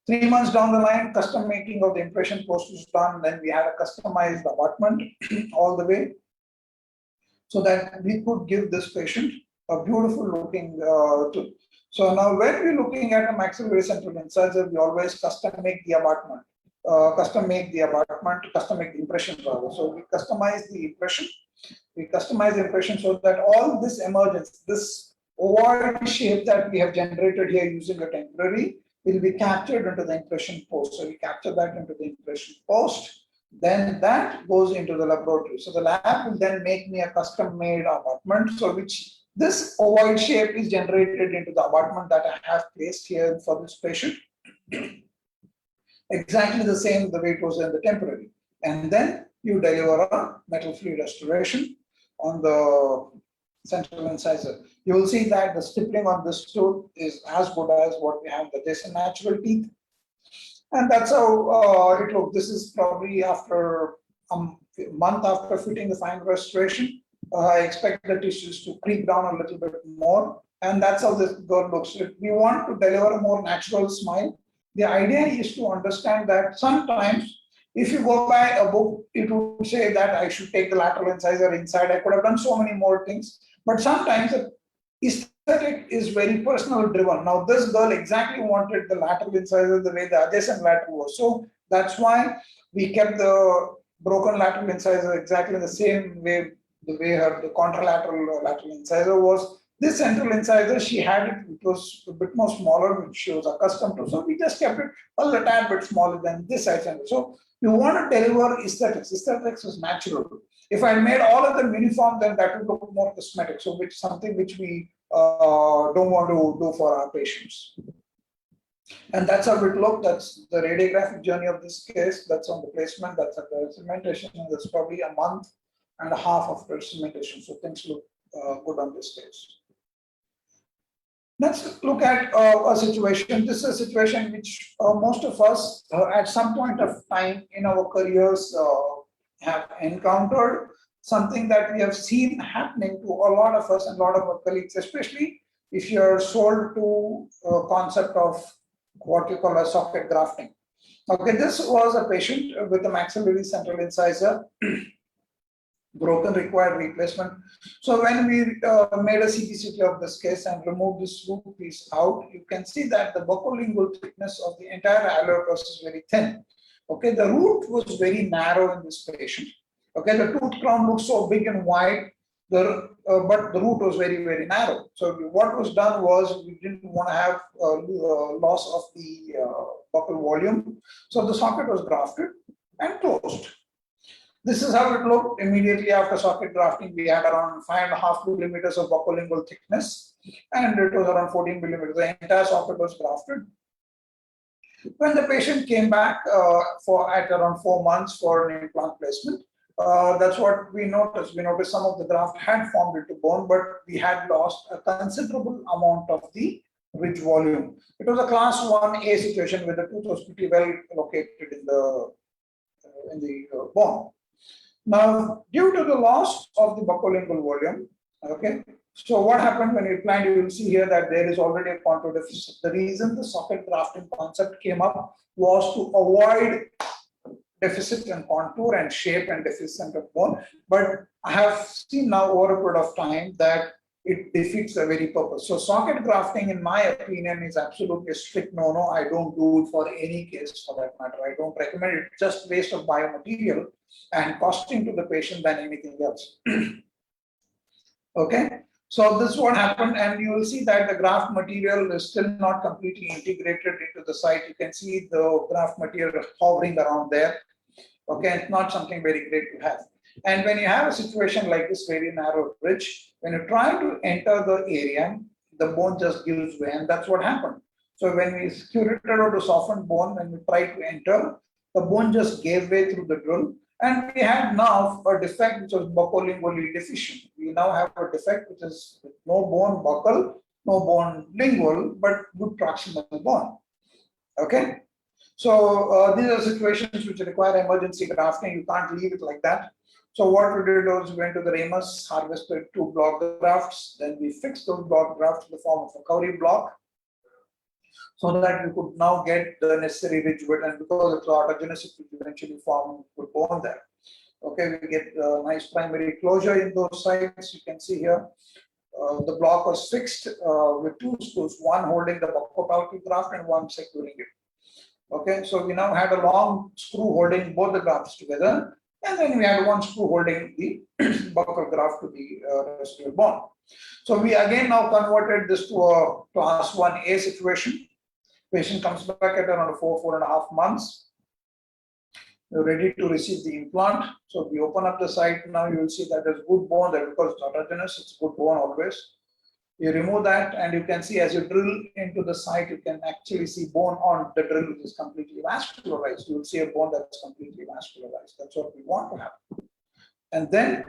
3 months down the line, custom making of the impression post was done. Then we had a customized abutment all the way, so that we could give this patient a beautiful looking tooth. So now when we're looking at a maxillary central incisor, we always custom make the abutment, custom make the impression rather. So we customize the impression. We customize the impression so that all this emergence, this ovoid shape that we have generated here using a temporary, will be captured into the impression post. So we capture that into the impression post. Then that goes into the laboratory. So the lab will then make me a custom made abutment. So which this ovoid shape is generated into the abutment that I have placed here for this patient. Exactly the same the way it was in the temporary. And then you deliver a metal-free restoration on the central incisor. You will see that the stippling on this tooth is as good as what we have the adjacent natural teeth. And that's how it looks. This is probably after a month after fitting the final restoration. I expect the tissues to creep down a little bit more. And that's how this girl looks. If we want to deliver a more natural smile, the idea is to understand that sometimes if you go by a book, it would say that I should take the lateral incisor inside. I could have done so many more things. But sometimes the aesthetic is very personal driven. Now, this girl exactly wanted the lateral incisor the way the adjacent lateral was. So that's why we kept the broken lateral incisor exactly the same way, the way the contralateral lateral incisor was. This central incisor, she had it was a bit more smaller, which she was accustomed to. So we just kept it a tad bit smaller than this side center. So You want to deliver aesthetics. Aesthetics is natural. If I made all of them uniform, then that would look more cosmetic. So which something which we don't want to do for our patients. And that's how it looked. That's the radiographic journey of this case. That's on the placement. That's at the cementation. And that's probably a month and a half after cementation. So things look good on this case. Let's look at a situation. This is a situation which most of us at some point of time in our careers have encountered, something that we have seen happening to a lot of us and a lot of our colleagues, especially if you're sold to a concept of what you call a socket grafting. Okay, this was a patient with a maxillary central incisor, broken, required replacement. So when we made a CT/CT of this case and removed this root piece out, you can see that the buccal thickness of the entire alveolar is very thin. Okay, the root was very narrow in this patient. Okay, the tooth crown looks so big and wide, but the root was very, very narrow. So what was done was we didn't want to have loss of the buccal volume. So the socket was grafted and closed. This is how it looked immediately after socket grafting. We had around 5.5 millimeters of buccal thickness, and it was around 14 millimeters. The entire socket was grafted. When the patient came back at around 4 months for an implant placement, that's what we noticed. We noticed some of the graft had formed into bone, but we had lost a considerable amount of the ridge volume. It was a class 1A situation where the tooth was pretty well located in the bone. Now, due to the loss of the buccal volume, okay, so what happened when you planned, you will see here that there is already a contour deficit. The reason the socket grafting concept came up was to avoid deficit and contour and shape and deficit of bone. But I have seen now over a period of time that it defeats the very purpose. So socket grafting, in my opinion, is absolutely a strict no-no. I don't do it for any case for that matter. I don't recommend it. Just waste of biomaterial and costing to the patient than anything else. Okay, so this is what happened, and you will see that the graft material is still not completely integrated into the site. You can see the graft material hovering around there. Okay, it's not something very great to have. And when you have a situation like this, very narrow ridge, when you try to enter the area, the bone just gives way, and that's what happened. So when we curated or to soften bone, when we tried to enter, the bone just gave way through the drill. And we had now a defect which was buccal deficient. We now have a defect which is no bone buccal, no bone lingual, but good proximal bone. Okay. So these are situations which require emergency grafting. You can't leave it like that. So what we did was we went to the Ramus, harvested 2 block grafts. Then we fixed those block grafts in the form of a cowrie block, so that we could now get the necessary ridge width, and because it's autogenous, it will eventually form good bone there. Okay, we get a nice primary closure in those sites. You can see here, the block was fixed with 2 screws, one holding the buccal graft and one securing it. Okay, so we now had a long screw holding both the grafts together, and then we had one screw holding the buccal graft to the residual bone. So we again now converted this to a class 1A situation. Patient comes back at around 4.5 months. You're ready to receive the implant. So we open up the site. Now you will see that there's good bone there because it's autogenous, it's good bone always. You remove that, and you can see as you drill into the site, you can actually see bone on the drill, which is completely vascularized. You will see a bone that's completely vascularized. That's what we want to have. And then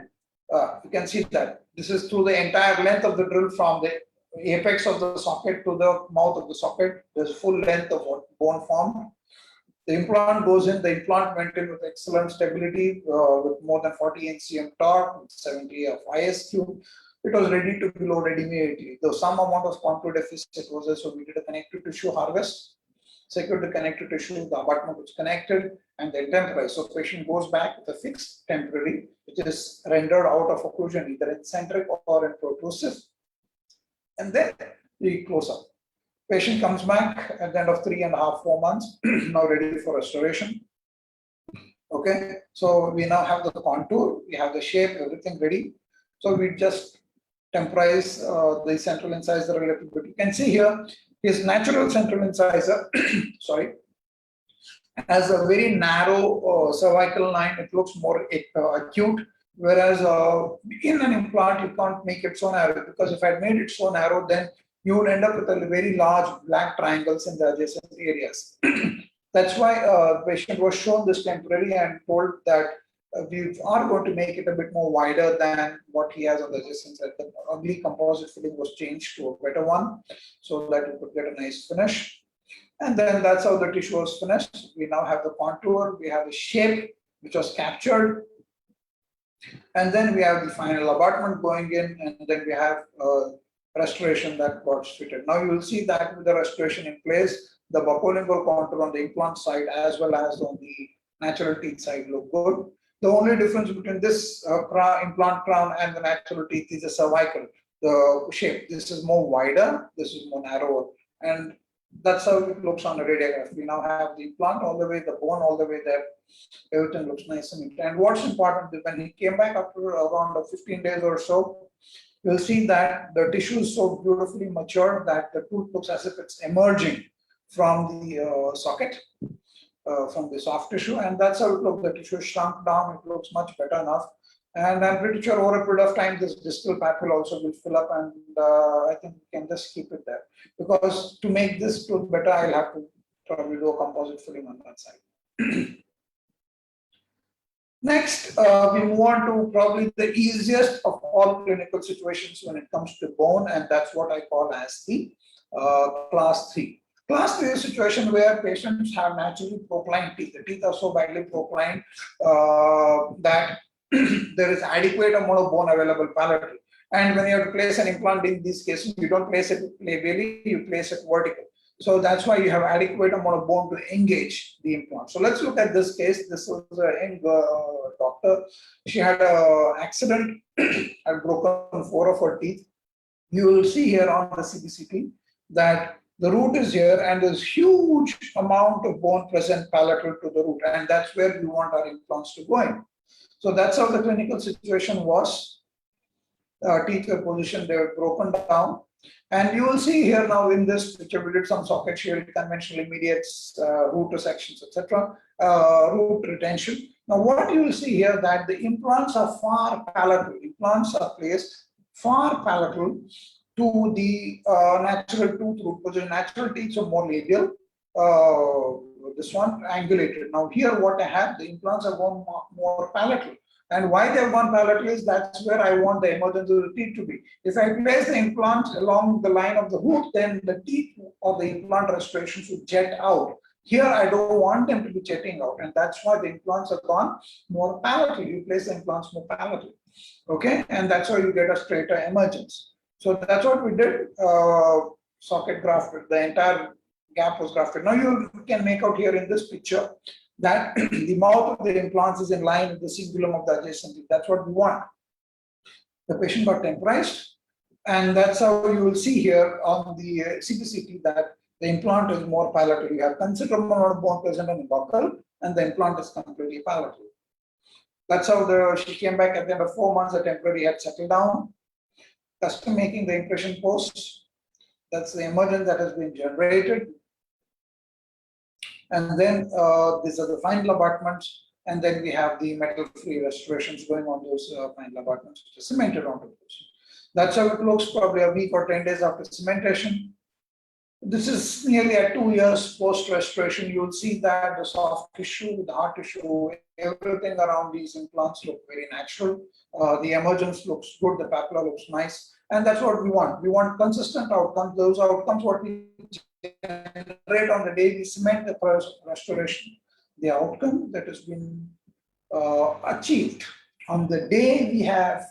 you can see that this is through the entire length of the drill from the apex of the socket to the mouth of the socket. There's full length of what bone formed. The implant goes in. The implant maintained with excellent stability, with more than 40 NCM torque, 70 of ISQ. It was ready to be loaded immediately. Though some amount of contour deficit was there, so we did a connective tissue harvest, secured the connective tissue, the abutment was connected, and then temporized. So patient goes back with a fixed temporary, which is rendered out of occlusion, either eccentric or in protrusive. And then we close up. Patient comes back at the end of 3.5, 4 months, now ready for restoration. Okay, so we now have the contour, we have the shape, everything ready. So we just temporize the central incisor a little bit. You can see here his natural central incisor, sorry, has a very narrow cervical line. It looks more acute, whereas in an implant, you can't make it so narrow, because if I made it so narrow, then you would end up with a very large black triangles in the adjacent areas. That's why the patient was shown this temporary and told that we are going to make it a bit more wider than what he has on the adjacent side. The ugly composite filling was changed to a better one so that you could get a nice finish. And then that's how the tissue was finished. We now have the contour, we have the shape which was captured. And then we have the final abutment going in, and then we have restoration that got fitted. Now you will see that with the restoration in place, the buccolingual contour on the implant side as well as on the natural teeth side look good. The only difference between this implant crown and the natural teeth is the cervical, the shape. This is more wider, this is more narrower, and that's how it looks on the radiograph. We now have the implant all the way, the bone all the way there. Everything looks nice and neat. And what's important is when he came back after around 15 days or so, you'll see that the tissue is so beautifully matured that the tooth looks as if it's emerging from the socket, from the soft tissue, and that's how it looks. The tissue shrunk down, it looks much better enough. And I'm pretty sure over a period of time, this distal papilla also will fill up, and I think we can just keep it there. Because to make this tooth better, I'll have to probably do a composite filling on that side. Next, we move on to probably the easiest of all clinical situations when it comes to bone, and that's what I call as the class 3. Class 3 is a situation where patients have naturally proclined teeth. The teeth are so badly proclined that there is adequate amount of bone available palatally. And when you have to place an implant in these cases, you don't place it labially, you place it vertical. So that's why you have adequate amount of bone to engage the implant. So let's look at this case. This was a young doctor. She had an accident, had broken 4 of her teeth. You will see here on the CBCT that the root is here and there's huge amount of bone present palatal to the root, and that's where we want our implants to go in. So that's how the clinical situation was. Teeth were positioned, they were broken down. And you will see here now in this picture, we did some socket shield, conventional immediates, root resections, etc., root retention. Now, what you will see here that the implants are far palatal. Implants are placed far palatal to the natural tooth root, because the natural teeth are more labial. This one angulated. Now here what I have, the implants are gone more palatal. And why they have gone palatal is that's where I want the emergence of the teeth to be. If I place the implant along the line of the root, then the teeth of the implant restoration should jet out. Here I don't want them to be jetting out, and that's why the implants have gone more palatal. You place the implants more palatal. Okay, and that's how you get a straighter emergence. So that's what we did. Socket grafted, the entire gap was grafted. Now you can make out here in this picture that the mouth of the implants is in line with the cingulum of the adjacent teeth. That's what we want. The patient got temporized, and that's how you will see here on the CBCT that the implant is more palatal. You have considerable amount of bone present on the buccal, and the implant is completely palatal. That's how she came back at the end of 4 months. The temporary had settled down. Custom making the impression post. That's the emergence that has been generated. And then these are the final abutments, and then we have the metal-free restorations going on those final abutments, which are cemented onto those. That's how it looks probably a week or 10 days after cementation. This is nearly at 2 years post-restoration. You'll see that the soft tissue, the hard tissue, everything around these implants look very natural. The emergence looks good, the papilla looks nice, and that's what we want. We want consistent outcomes. Those outcomes what we generate on the day we cement the restoration. The outcome that has been achieved on the day we have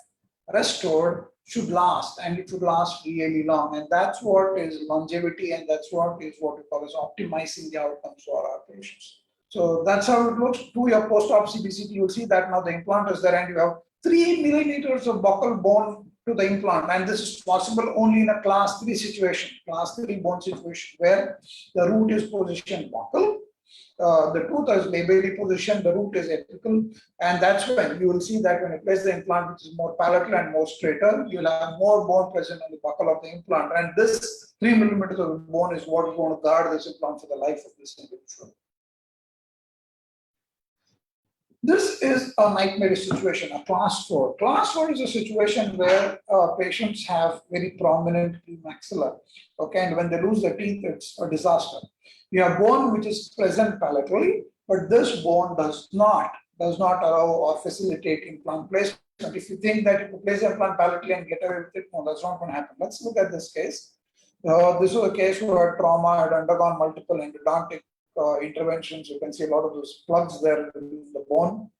restored should last, and it should last really long. And that's what is longevity, and that's what we call as optimizing the outcomes for our patients. So that's how it looks. 2 year post-op CBCT, you'll see that now the implant is there, and you have 3 millimeters of buccal bone to the implant, and this is possible only in a class 3 situation, class 3 bone situation, where the root is positioned buccal, the tooth is labially positioned, the root is apical, and that's when you will see that when you place the implant, which is more palatal and more straighter, you'll have more bone present on the buccal of the implant, and this 3 millimeters of bone is what is going to guard this implant for the life of this individual. This is a nightmarish situation, a class 4. Class 4 is a situation where patients have very prominent maxilla. Okay, and when they lose the teeth, it's a disaster. You have bone which is present palatally, but this bone does not allow or facilitate implant placement. If you think that you can place the implant palatally and get away with it, no, that's not going to happen. Let's look at this case. This was a case where trauma had undergone multiple endodontic interventions. You can see a lot of those plugs there in the bone.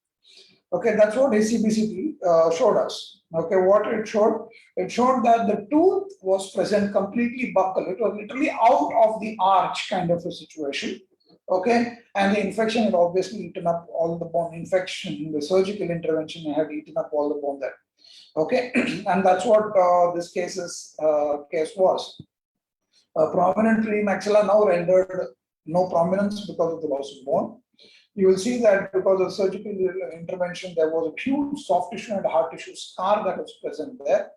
Okay, that's what ACBCT showed us. Okay, what it showed that the tooth was present completely buccal. It was literally out of the arch kind of a situation. Okay, and the infection had obviously eaten up all the bone. Infection, the surgical intervention had eaten up all the bone there. Okay, and that's what this case was. Prominent maxilla now rendered no prominence because of the loss of bone. You will see that because of surgical intervention, there was a huge soft tissue and hard tissue scar that was present there.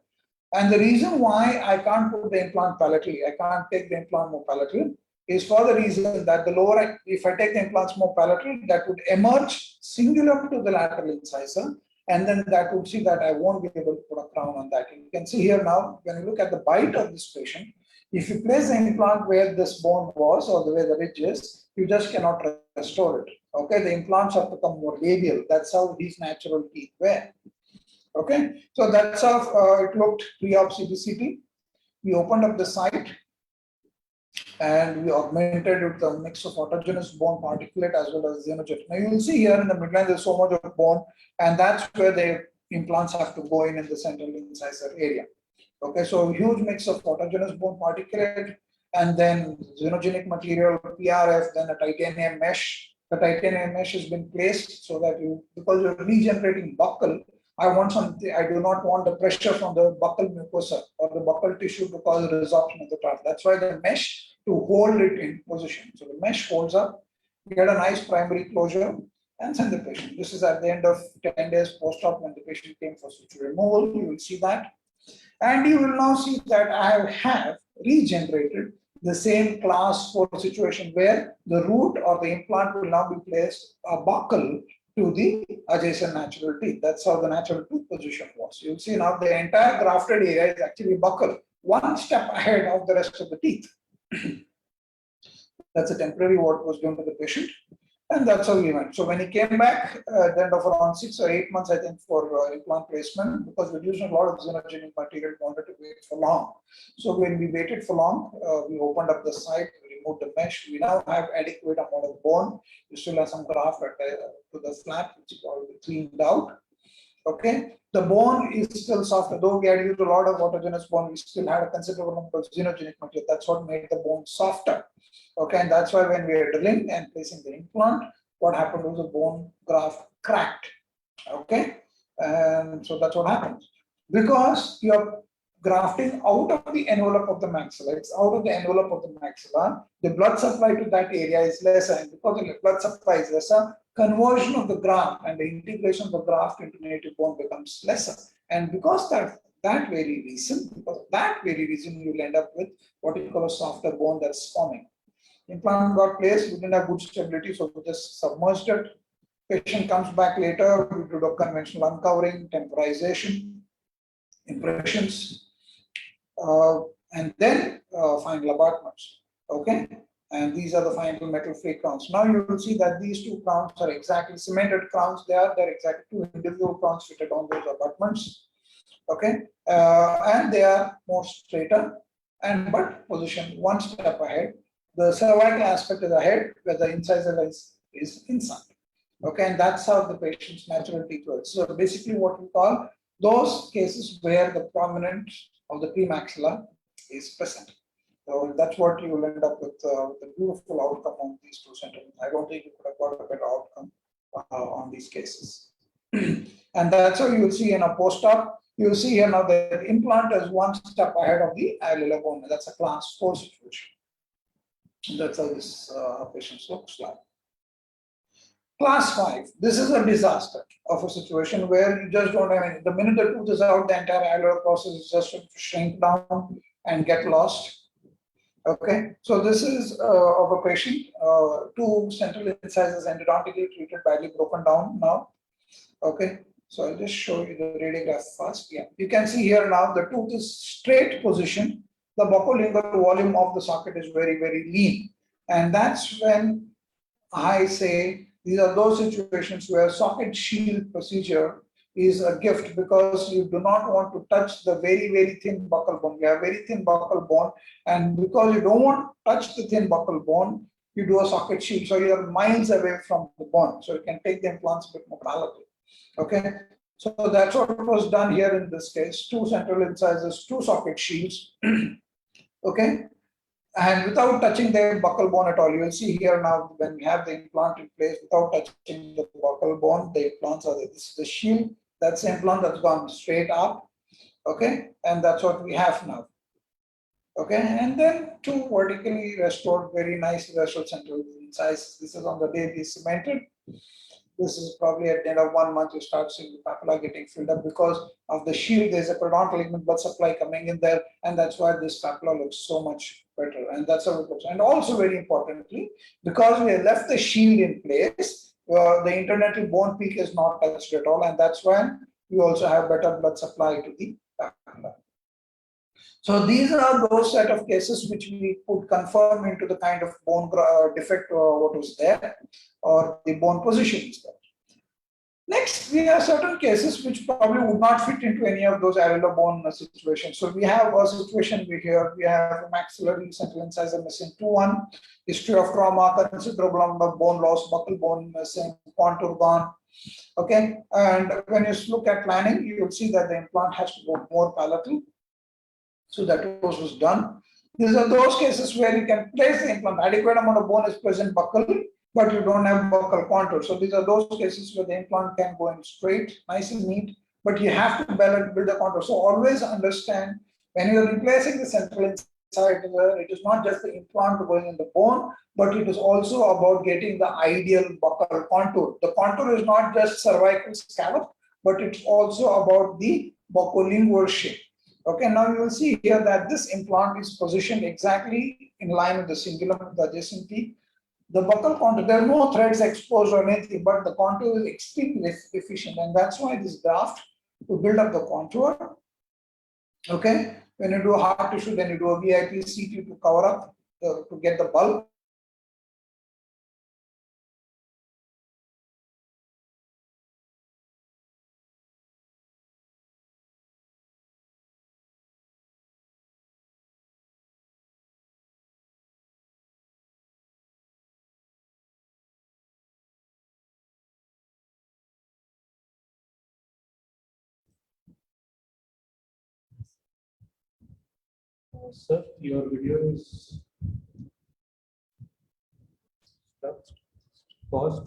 And the reason why I can't put the implant palatally, I can't take the implant more palatally, is for the reason that the lower, if I take the implants more palatally, that would emerge singular to the lateral incisor. And then that would see that I won't be able to put a crown on that. You can see here now, when you look at the bite of this patient, if you place the implant where this bone was or the way the ridge is, you just cannot restore it. Okay, the implants have become more labial. That's how these natural teeth were. Okay, so that's how it looked pre-op CBCT. We opened up the site and we augmented it with a mix of autogenous bone particulate as well as xenogenic. Now you will see here in the midline there's so much of bone, and that's where the implants have to go in the central incisor area. Okay, so a huge mix of autogenous bone particulate and then xenogenic material, PRF, then a titanium mesh. The titanium mesh has been placed so that because you're regenerating buccal, I do not want the pressure from the buccal mucosa or the buccal tissue to cause resorption of the graft. That's why the mesh to hold it in position. So the mesh holds up, you get a nice primary closure and send the patient. This is at the end of 10 days post-op when the patient came for suture removal. You will see that. And you will now see that I have regenerated the same class 4 situation where the root or the implant will now be placed buccal to the adjacent natural teeth. That's how the natural tooth position was. You'll see now the entire grafted area is actually buccal, one step ahead of the rest of the teeth. That's a temporary what was done to the patient. And that's how he went. So when he came back at the end of around 6 or 8 months, I think, for implant placement, because we're using a lot of xenogenic material, we wanted to wait for long. So when we waited for long, we opened up the site, we removed the mesh. We now have adequate amount of bone. We still have some graft to the flap, which is already cleaned out. Okay, the bone is still soft. Though we had used a lot of autogenous bone, we still had a considerable number of xenogenic material. That's what made the bone softer. Okay, and that's why when we are drilling and placing the implant, what happened was the bone graft cracked. Okay, and so that's what happens. Because you're grafting out of the envelope of the maxilla, it's out of the envelope of the maxilla, the blood supply to that area is lesser, and because the blood supply is lesser, conversion of the graft and the integration of the graft into native bone becomes lesser. And because that very reason, you will end up with what you call a softer bone that's forming. Implant got placed, we didn't have good stability, so we just submerged it. Patient comes back later, we do a conventional uncovering, temporization, impressions, and then final abutments. Okay, and these are the final metal free crowns. Now you will see that these two crowns are exactly cemented crowns. They're exactly two individual crowns fitted on those abutments. Okay, and they are more straighter but positioned one step ahead. The cervical aspect is ahead, where the incisor is inside. Okay, and that's how the patient's natural teeth work. So basically, what we call those cases where the prominence of the premaxilla is present. So that's what you will end up with the beautiful outcome on these two centers. I don't think you could have got a better outcome on these cases. And that's how you will see in a post-op. You will see here now the implant is one step ahead of the alveolar bone. That's a class 4 situation. That's how this patient looks like. Class 5. This is a disaster of a situation where you just don't have any. The minute the tooth is out, the entire alveolar process is just to shrink down and get lost. Okay, so this is of a patient, 2 central incisors endodontically treated, badly broken down now. Okay, so I'll just show you the radiograph first. Yeah, you can see here now the tooth is straight position. The buccolingual volume of the socket is very, very lean. And that's when I say these are those situations where socket shield procedure is a gift because you do not want to touch the very, very thin buccal bone. You have very thin buccal bone, and because you don't want to touch the thin buccal bone, you do a socket shield. So you're miles away from the bone. So you can take the implants a bit more palatable. Okay, so that's what was done here in this case. 2 central incisors, 2 socket shields. Okay, and without touching the buccal bone at all. You will see here now when we have the implant in place without touching the buccal bone, the implants are there. This is the shield. That's the implant that's gone straight up. Okay, and that's what we have now. Okay, and then 2 vertically restored, very nice restored central incisors. This is on the day they cemented. This is probably at the end of 1 month, you start seeing the papilla getting filled up because of the shield. There's a periodontal ligament blood supply coming in there, and that's why this papilla looks so much better. And that's how it looks. And also, very importantly, because we have left the shield in place, the interdental bone peak is not touched at all, and that's when we also have better blood supply to the papilla. So these are those set of cases which we could confirm into the kind of bone defect what was there, or the bone position is there. Next, we have certain cases which probably would not fit into any of those areolar bone situations. So we have a situation here, we have a maxillary central incisor missing 2-1, history of trauma, considerable amount of bone loss, buccal bone missing, contour gone. Okay, and when you look at planning, you will see that the implant has to go more palatal. So that was done. These are those cases where you can place the implant. Adequate amount of bone is present buccal, but you don't have buccal contour. So these are those cases where the implant can go in straight, nice and neat, but you have to build the contour. So always understand when you're replacing the central incisor, it is not just the implant going in the bone, but it is also about getting the ideal buccal contour. The contour is not just cervical scallop, but it's also about the buccolingual shape. Okay, now you will see here that this implant is positioned exactly in line with the cingulum, the adjacent teeth. The buccal contour, there are no threads exposed or anything, but the contour is extremely efficient, and that's why this graft to build up the contour. Okay, when you do a hard tissue, then you do a VIP CT to cover up to get the bulk. Sir, your video is stopped, paused.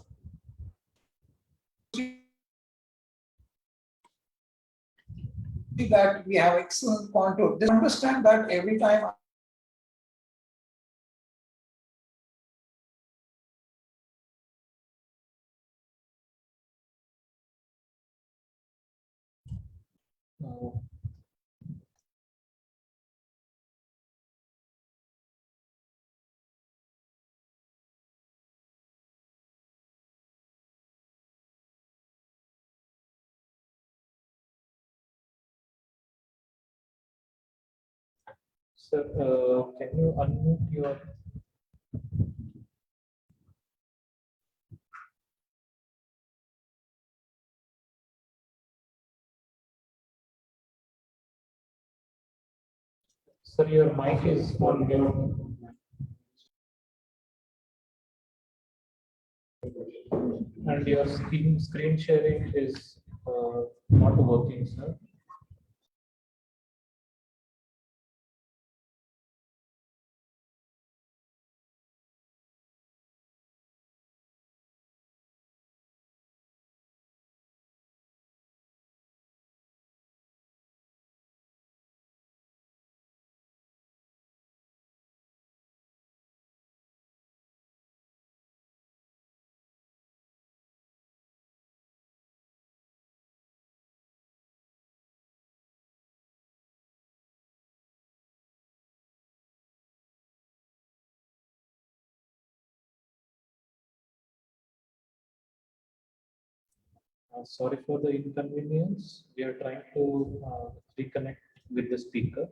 That we have excellent contour. Just understand that every time Uh, Sir, can you unmute your? Sir, your mic is on mute. And your screen sharing is not working, sir. Sorry for the inconvenience. We are trying to reconnect with the speaker.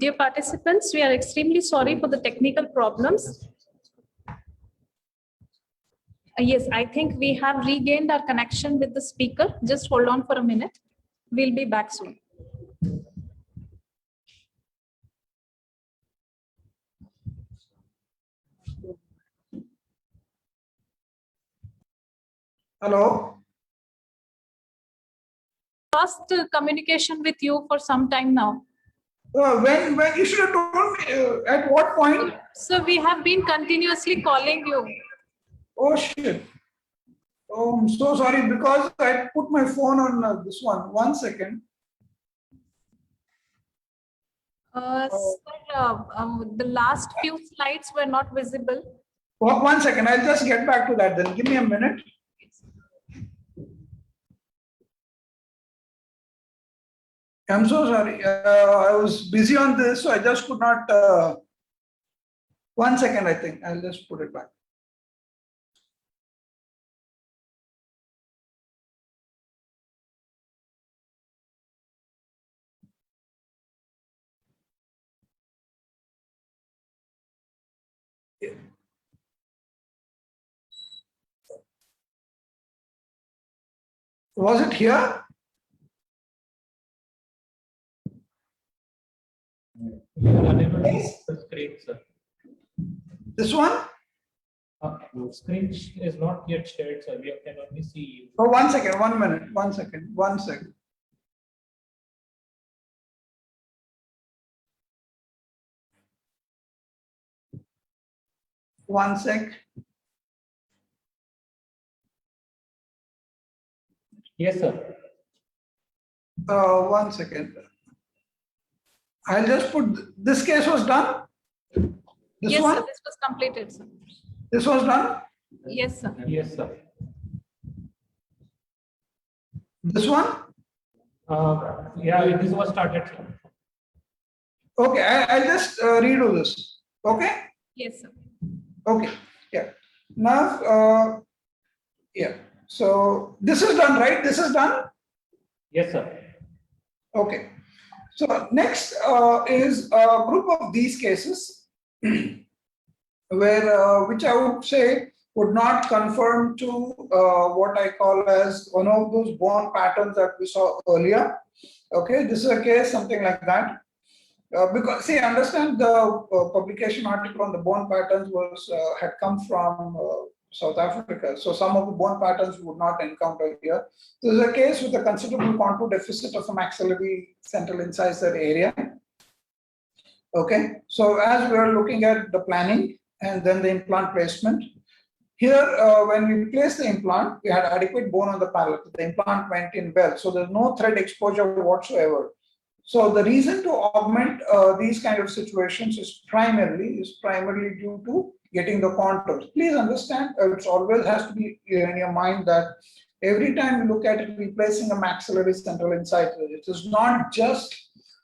Dear participants, we are extremely sorry for the technical problems. Yes, I think we have regained our connection with the speaker. Just hold on for a minute. We'll be back soon. Hello. Lost communication with you for some time now. When you should have told me at what point? So we have been continuously calling you. Oh shit. Oh, I'm so sorry because I put my phone on this one. 1 second. Sir, the last few slides were not visible. 1 second. I'll just get back to that then. Give me a minute. I'm so sorry. I was busy on this, so I just could not. 1 second, I think. I'll just put it back. Was it here? We are unable to see the screen, sir. This one? Screen is not yet shared, sir. We can only see you. Oh, 1 second, 1 minute, 1 second, 1 second. One sec. Yes, sir. 1 second. I'll just put this case was done. This Yes, one? sir, this was completed, sir. This was done. Yes, sir. Yes, sir. This one? Yeah, this was started, sir. Okay, I'll just redo this. Okay? Yes, sir. Okay, yeah. Now, yeah. So this is done, right? This is done? Yes, sir. Okay. So next is a group of these cases where which I would say would not conform to what I call as one of those bone patterns that we saw earlier. Okay, this is a case something like that. Because see, understand the publication article on the bone patterns was had come from South Africa. So some of the bone patterns we would not encounter here. This is a case with a considerable contour deficit of a maxillary central incisor area. Okay, so as we are looking at the planning and then the implant placement, here when we placed the implant, we had adequate bone on the palate. The implant went in well, so there's no thread exposure whatsoever. So the reason to augment these kind of situations is primarily due to getting the contours. Please understand, it always has to be in your mind that every time you look at it, replacing a maxillary central incisor, it is not just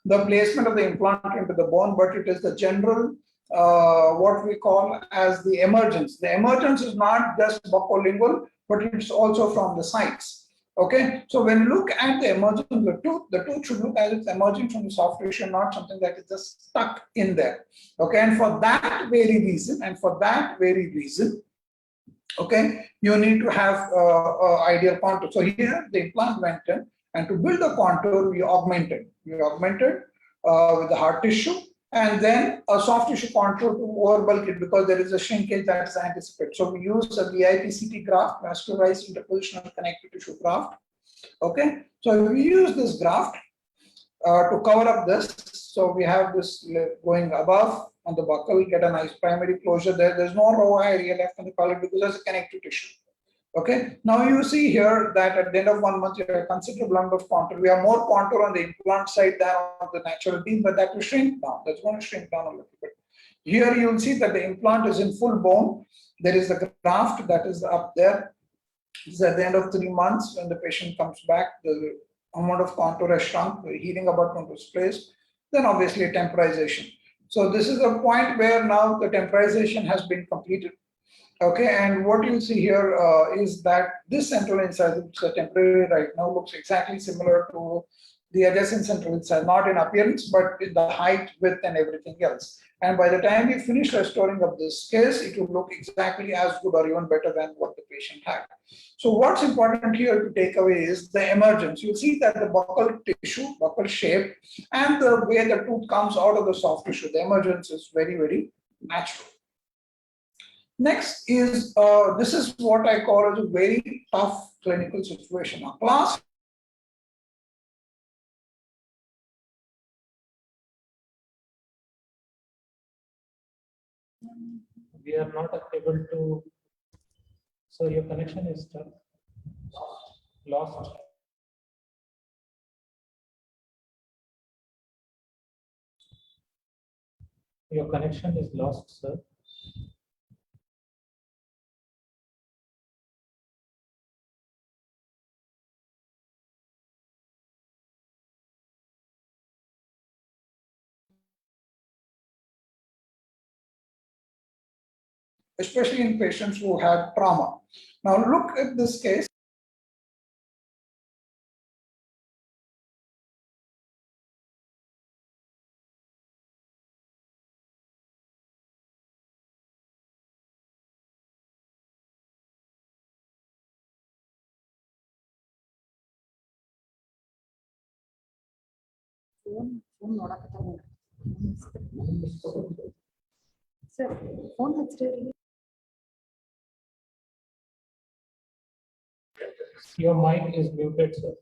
the placement of the implant into the bone, but it is the general what we call as the emergence. The emergence is not just buccolingual, but it's also from the sides. Okay, so when you look at the emergence of the tooth should look as it's emerging from the soft tissue, not something that is just stuck in there. Okay, and for that very reason, okay, you need to have ideal contour. So here the implant went in, and to build the contour, we augmented. We augmented with the hard tissue, and then a soft tissue contour to overbulk it because there is a shrinkage that is anticipated. So we use a VIPCT graft, vascularized interpositional connective tissue graft. Okay, so we use this graft to cover up this. So we have this going above on the buccal, get a nice primary closure there. There's no raw area left on the collar because there's a connective tissue. Okay, now you see here that at the end of 1 month, you have a considerable amount of contour. We have more contour on the implant side than on the natural teeth, but that will shrink down. That's going to shrink down a little bit. Here you'll see that the implant is in full bone. There is the graft that is up there. This is at the end of 3 months when the patient comes back. The amount of contour has shrunk, the healing abutment was placed. Then obviously a temporization. So this is a point where now the temporization has been completed. Okay, and what you see here is that this central incisor, which is temporary right now, looks exactly similar to the adjacent central incisor, not in appearance, but in the height, width, and everything else. And by the time we finish restoring of this case, it will look exactly as good or even better than what the patient had. So what's important here to take away is the emergence. You'll see that the buccal tissue, buccal shape, and the way the tooth comes out of the soft tissue, the emergence is very, very natural. Next is, this is what I call as a very tough clinical situation. A class We are not able to. So your connection is stuck. Lost. Your connection is lost, sir. especially in patients who have trauma. Now look at this case. Sir, phone ಹಚ್ಚಿರಿ. Your mic is muted, sir.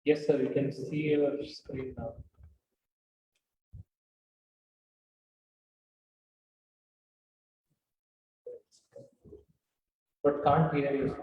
Yes, sir. You can see your screen now. But can't hear you.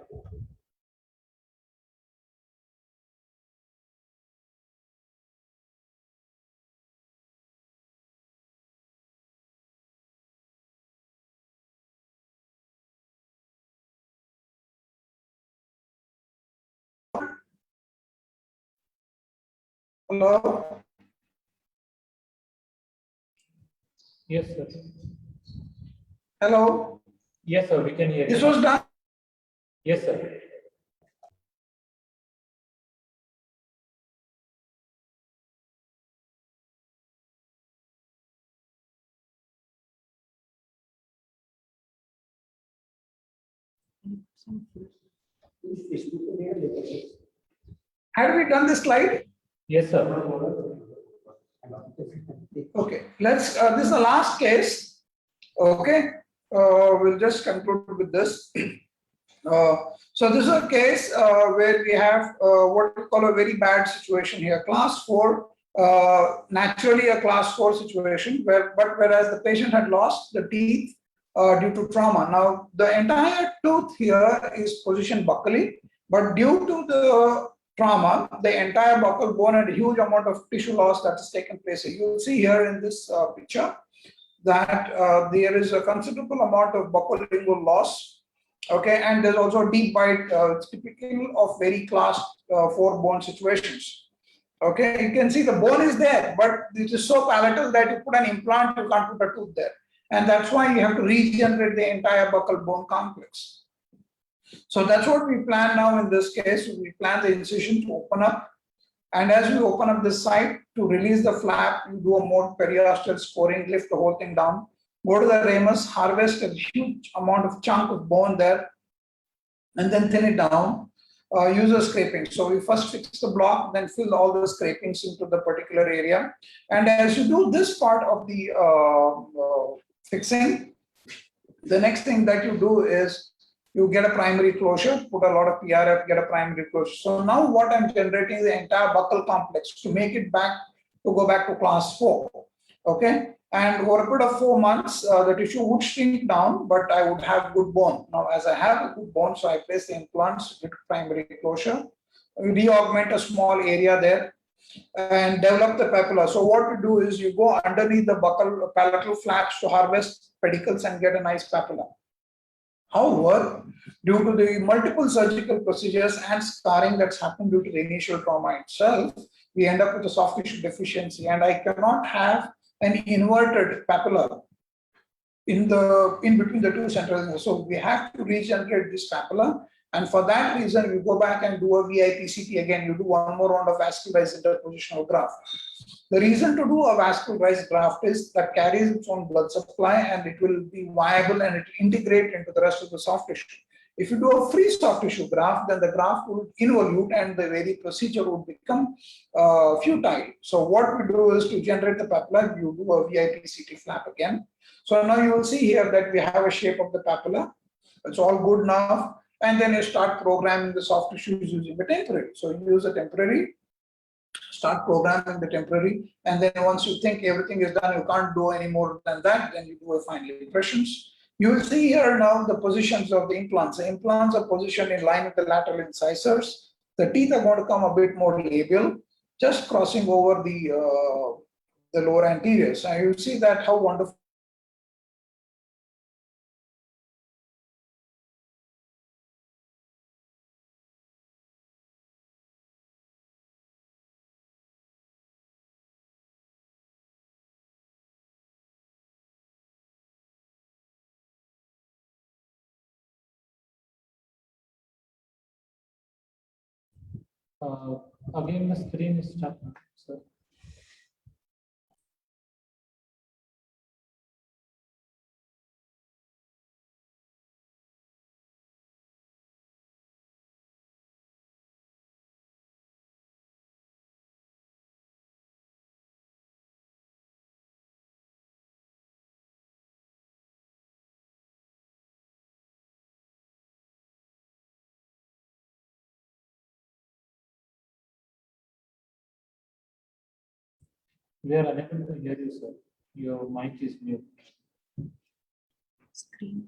Hello. Yes, sir. Hello. Yes, sir. We can hear you. This was done. Yes, sir. Had we done this slide? Yes, sir. Okay, let's, this is the last case. Okay, we'll just conclude with this. So this is a case where we have what we call a very bad situation here, class 4, naturally a class 4 situation, whereas the patient had lost the teeth due to trauma. Now, the entire tooth here is positioned buccally, but due to the trauma, the entire buccal bone had a huge amount of tissue loss that has taken place. You will see here in this picture that there is a considerable amount of buccolingual loss. Okay, and there's also a deep bite. It's typical of very class 4 bone situations. Okay, you can see the bone is there, but it is so palatal that you put an implant, you can't put a tooth there. And that's why you have to regenerate the entire buccal bone complex. So that's what we plan now in this case. We plan the incision to open up. And as we open up this site to release the flap, you do a more periosteal scoring, lift the whole thing down, go to the ramus, harvest a huge amount of chunk of bone there, and then thin it down. Use a scraping. So we first fix the block, then fill all the scrapings into the particular area. And as you do this part of the fixing, the next thing that you do is you get a primary closure, put a lot of PRF, get a primary closure. So now what I'm generating is the entire buccal complex to make it back, to go back to class 4. Okay. And over a period of 4 months, the tissue would shrink down, but I would have good bone. Now, as I have a good bone, so I place the implants, get primary closure, we re-augment a small area there and develop the papilla. So what we do is you go underneath the buccal palatal flaps to harvest pedicles and get a nice papilla. However, due to the multiple surgical procedures and scarring that's happened due to the initial trauma itself, we end up with a soft tissue deficiency, and I cannot have an inverted papilla in between the two centers. So we have to regenerate this papilla, and for that reason, we go back and do a VIPCT again. You do one more round of vascularized interpositional graft. The reason to do a vascularized graft is that carries its own blood supply and it will be viable and it will integrate into the rest of the soft tissue. If you do a free soft tissue graft, then the graft will involute and the very procedure would become futile. So what we do is to generate the papilla, you do a VIPCT flap again. So now you will see here that we have a shape of the papilla. It's all good now. And then you start programming the soft tissues using the temporary. So you use a temporary, start programming the temporary, and then once you think everything is done, you can't do any more than that, then you do a final impressions. You will see here now the positions of the implants. The implants are positioned in line with the lateral incisors. The teeth are going to come a bit more labial, just crossing over the lower anteriors. And you see that how wonderful. Again, the screen is stuck, sir. We are unable to hear you, sir. Your mic is mute. Screen.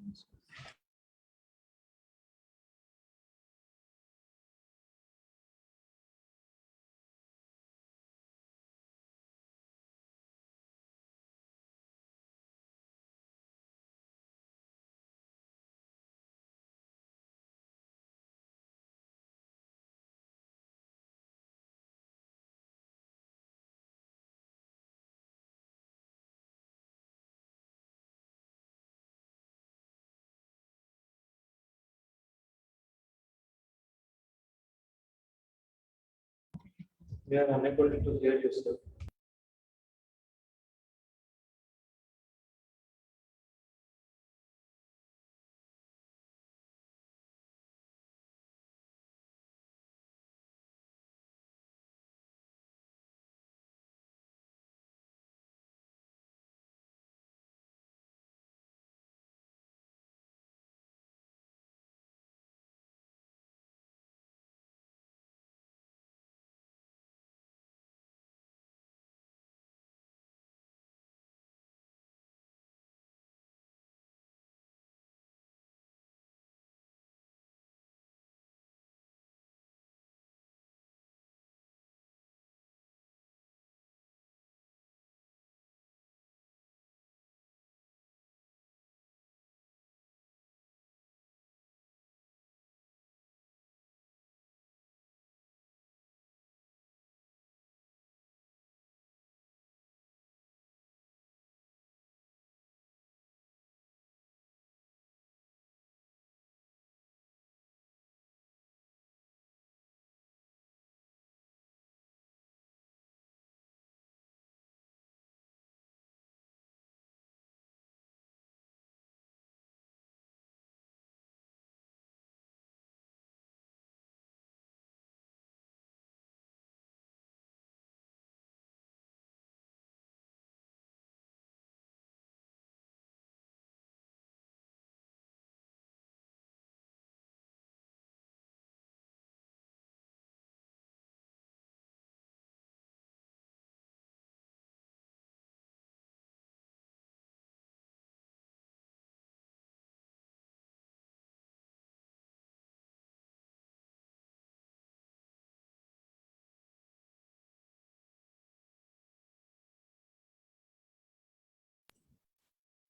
We are unable to hear you, sir.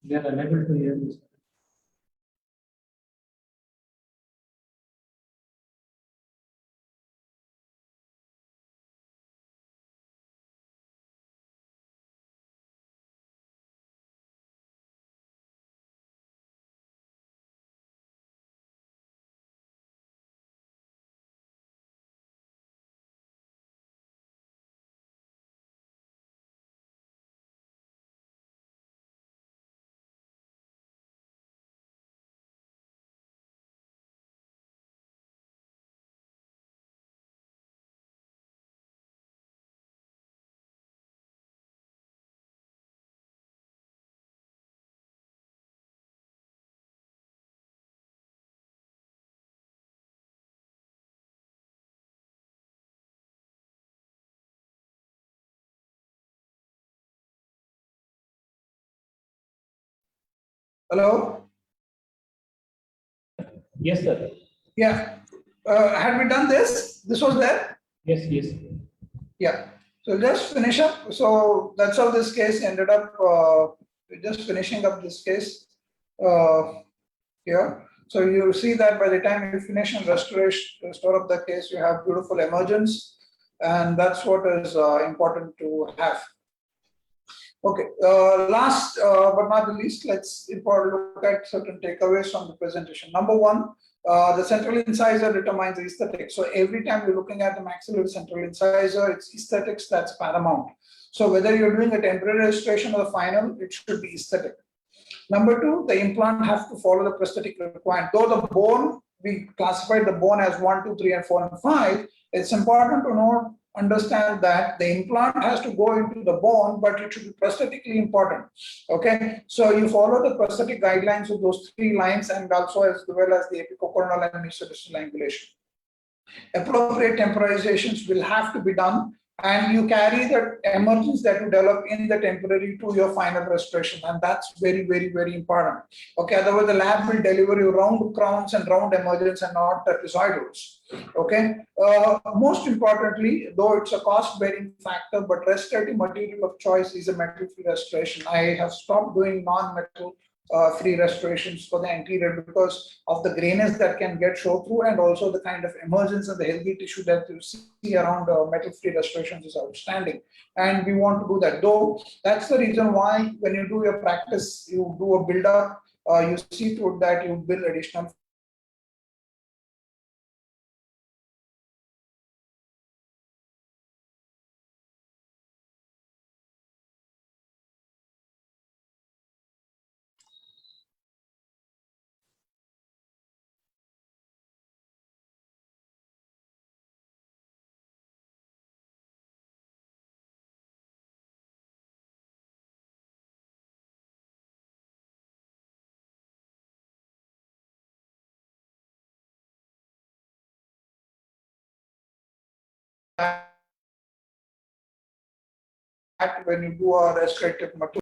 They are unable to hear you. Hello? Yes, sir. Yeah. Had we done this? This was there? Yes, yes. Yeah. So just finish up. So that's how this case ended up. Just finishing up this case here. So you see that by the time you finish and restore up the case, you have beautiful emergence, and that's what is important to have. Okay, last but not the least, let's look at certain takeaways from the presentation. Number one, the central incisor determines the aesthetic. So every time you're looking at the maxillary central incisor, it's aesthetics that's paramount. So whether you're doing a temporary restoration or the final, it should be aesthetic. Number two, the implant has to follow the prosthetic requirement. Though the bone, we classified the bone as 1, 2, 3, and 4, and 5, it's important to understand that the implant has to go into the bone, but it should be prosthetically important. Okay, so you follow the prosthetic guidelines with those 3 lines, and also as well as the epicoronal and mesodistal angulation. Appropriate temporizations will have to be done, and you carry the emergence that you develop in the temporary to your final restoration, and that's very, very, very important. Okay, otherwise the lab will deliver you round crowns and round emergence and not trapezoidals. Okay, most importantly, though it's a cost-bearing factor, but restorative material of choice is a metal-free restoration. I have stopped doing non-metal free restorations for the anterior because of the grayness that can get show through, and also the kind of emergence and the healthy tissue that you see around metal free restorations is outstanding, and we want to do that. Though that's the reason why when you do your practice, you do a build up, you see to it that you build additional when you do a restorative material.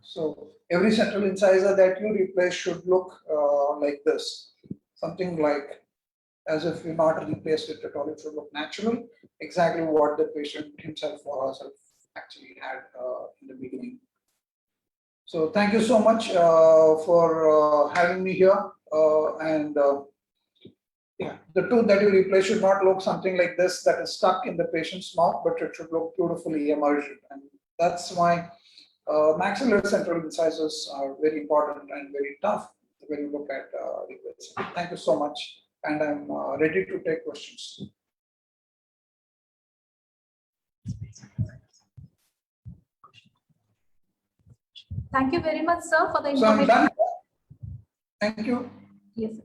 So every central incisor that you replace should look like this, something like as if you not replaced it at all. It should look natural, exactly what the patient himself or herself actually had in the beginning. So thank you so much for having me here. Yeah, the tooth that you replace should not look something like this that is stuck in the patient's mouth, but it should look beautifully emergent. And that's why maxillary central incisors are very important and very tough when you look at replacement. Thank you so much, and I'm ready to take questions. Thank you very much, sir, for the So I'm information. done. Thank you. Yes.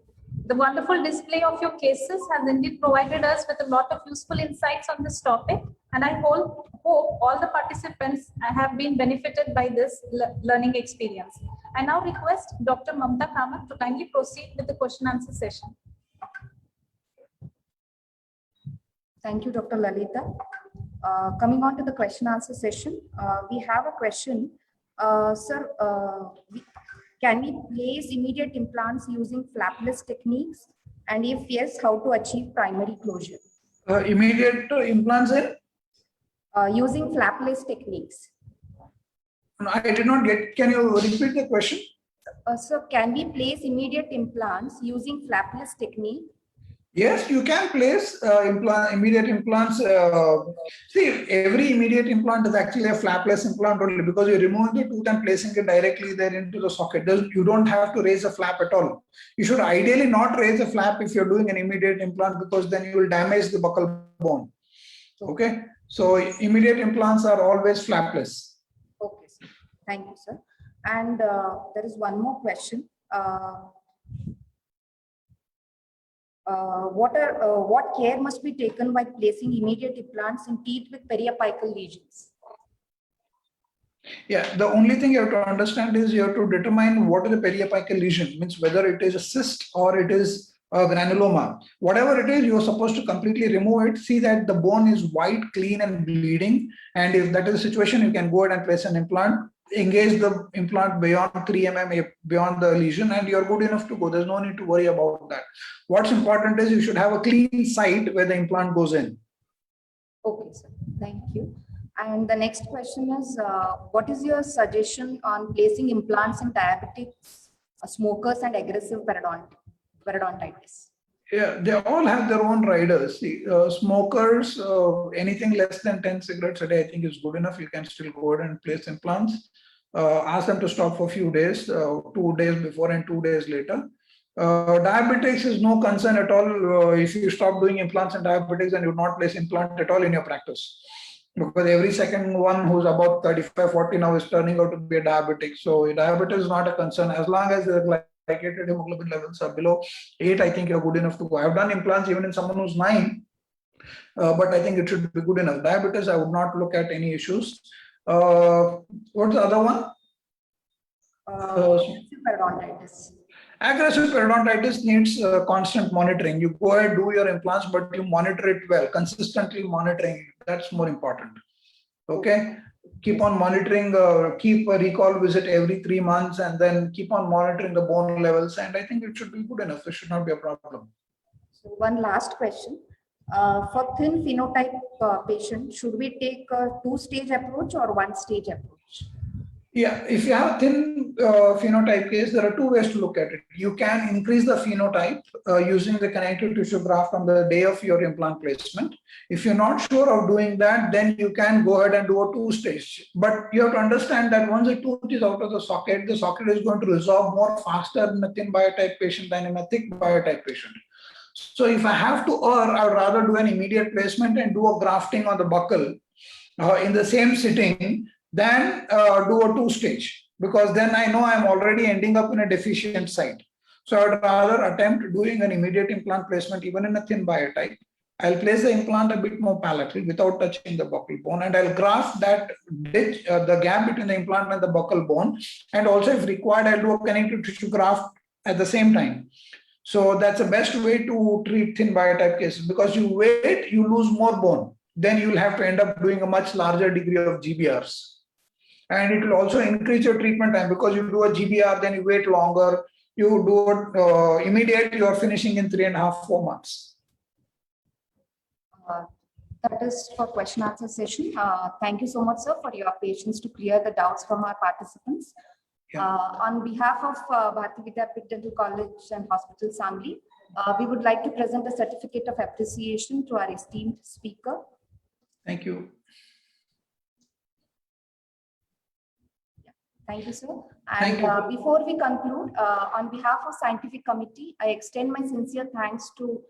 The wonderful display of your cases has indeed provided us with a lot of useful insights on this topic. And I hope all the participants have been benefited by this learning experience. I now request Dr. Mamta Kamath to kindly proceed with the question answer session. Thank you, Dr. Lalita. Coming on to the question answer session, we have a question. Sir, can we place immediate implants using flapless techniques? And if yes, how to achieve primary closure? Immediate implants in? Using flapless techniques. No, I did not get. Can you repeat the question? Sir, can we place immediate implants using flapless technique? Yes, you can place immediate implants. See, every immediate implant is actually a flapless implant only because you're removing the tooth and placing it directly there into the socket. You don't have to raise a flap at all. You should ideally not raise a flap if you're doing an immediate implant because then you will damage the buccal bone. Okay, so immediate implants are always flapless. Okay, sir. Thank you, sir. And there is one more question. What care must be taken while placing immediate implants in teeth with periapical lesions? Yeah, the only thing you have to understand is you have to determine what is the periapical lesion, means whether it is a cyst or it is a granuloma. Whatever it is, you are supposed to completely remove it. See that the bone is white, clean and bleeding. And if that is the situation, you can go ahead and place an implant. Engage the implant beyond 3 mm beyond the lesion and you're good enough to go. There's no need to worry about that. What's important is you should have a clean site where the implant goes in. Okay, sir. Thank you. And the next question is, what is your suggestion on placing implants in diabetics, smokers and aggressive periodontitis? Yeah, they all have their own riders. See, smokers, anything less than 10 cigarettes a day, I think is good enough. You can still go ahead and place implants. Ask them to stop for a few days, 2 days before and 2 days later. Diabetics is no concern at all if you stop doing implants in diabetics and you not place implant at all in your practice. Because every second one who's about 35, 40 now is turning out to be a diabetic. So diabetes is not a concern as long as the glycated hemoglobin levels are below 8. I think you're good enough to go. I've done implants even in someone who's 9, but I think it should be good enough. Diabetes, I would not look at any issues. What's the other one? Periodontitis. Aggressive periodontitis needs constant monitoring. You go ahead, do your implants, but you monitor it well, consistently monitoring it. That's more important. Okay. Keep on monitoring, keep a recall visit every 3 months and then keep on monitoring the bone levels. And I think it should be good enough. It should not be a problem. So one last question. For thin phenotype patient, should we take a 2-stage approach or 1-stage approach? Yeah, if you have a thin phenotype case, there are 2 ways to look at it. You can increase the phenotype using the connective tissue graft on the day of your implant placement. If you're not sure of doing that, then you can go ahead and do a 2-stage. But you have to understand that once the tooth is out of the socket is going to resorb more faster in a thin biotype patient than in a thick biotype patient. So if I have to err, I would rather do an immediate placement and do a grafting on the buccal in the same sitting than do a 2-stage, because then I know I'm already ending up in a deficient site. So I would rather attempt doing an immediate implant placement even in a thin biotype. I'll place the implant a bit more palatal without touching the buccal bone, and I'll graft that ditch, the gap between the implant and the buccal bone. And also if required, I'll do a connective tissue graft at the same time. So that's the best way to treat thin biotype cases, because you wait, you lose more bone. Then you'll have to end up doing a much larger degree of GBRs. And it will also increase your treatment time, because you do a GBR, then you wait longer. You do it immediate, you are finishing in 3.5 to 4 months. That is for question answer session. Thank you so much, sir, for your patience to clear the doubts from our participants. Yeah. On behalf of Bharati Vidyapeeth Dental College and Hospital, Sangli, we would like to present a certificate of appreciation to our esteemed speaker. Thank you. Thank you, sir. Thank And you. before we conclude, on behalf of scientific committee, I extend my sincere thanks to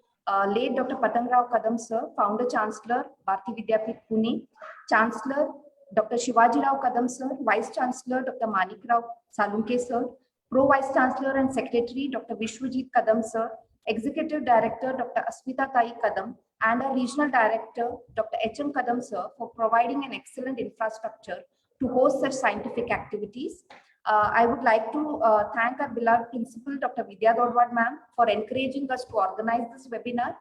late Dr. Patangrao Kadam, sir, Founder Chancellor, Bharati Vidyapeeth Pune, Chancellor, Dr. Shivaji Rao Kadam, sir, Vice Chancellor, Dr. Manik Rao Salunke, sir, Pro Vice Chancellor and Secretary, Dr. Vishwajit Kadam, sir, Executive Director, Dr. Asmita Tai Kadam, and our Regional Director, Dr. H.M. Kadam sir, for providing an excellent infrastructure to host such scientific activities. I would like to thank our beloved Principal, Dr. Vidya Dodwad ma'am, for encouraging us to organize this webinar.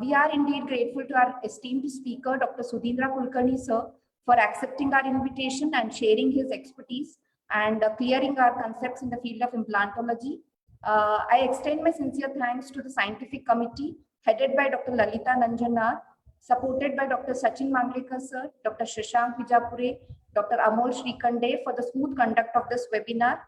We are indeed grateful to our esteemed speaker, Dr. Sudhindra Kulkarni sir, for accepting our invitation and sharing his expertise and clearing our concepts in the field of implantology. I extend my sincere thanks to the scientific committee headed by Dr. Lalita Nanjanar, supported by Dr. Sachin Manglekar sir, Dr. Shashank Vijapure, Dr. Amol Shrikande for the smooth conduct of this webinar.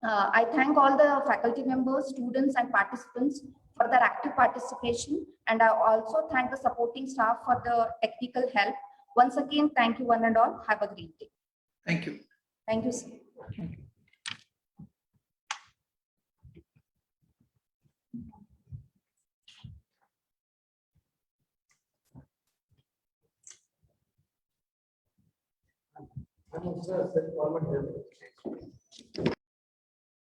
I thank all the faculty members, students and participants for their active participation, and I also thank the supporting staff for the technical help. Once again, thank you one and all. Have a great day. Thank you. Thank you, sir. Sir,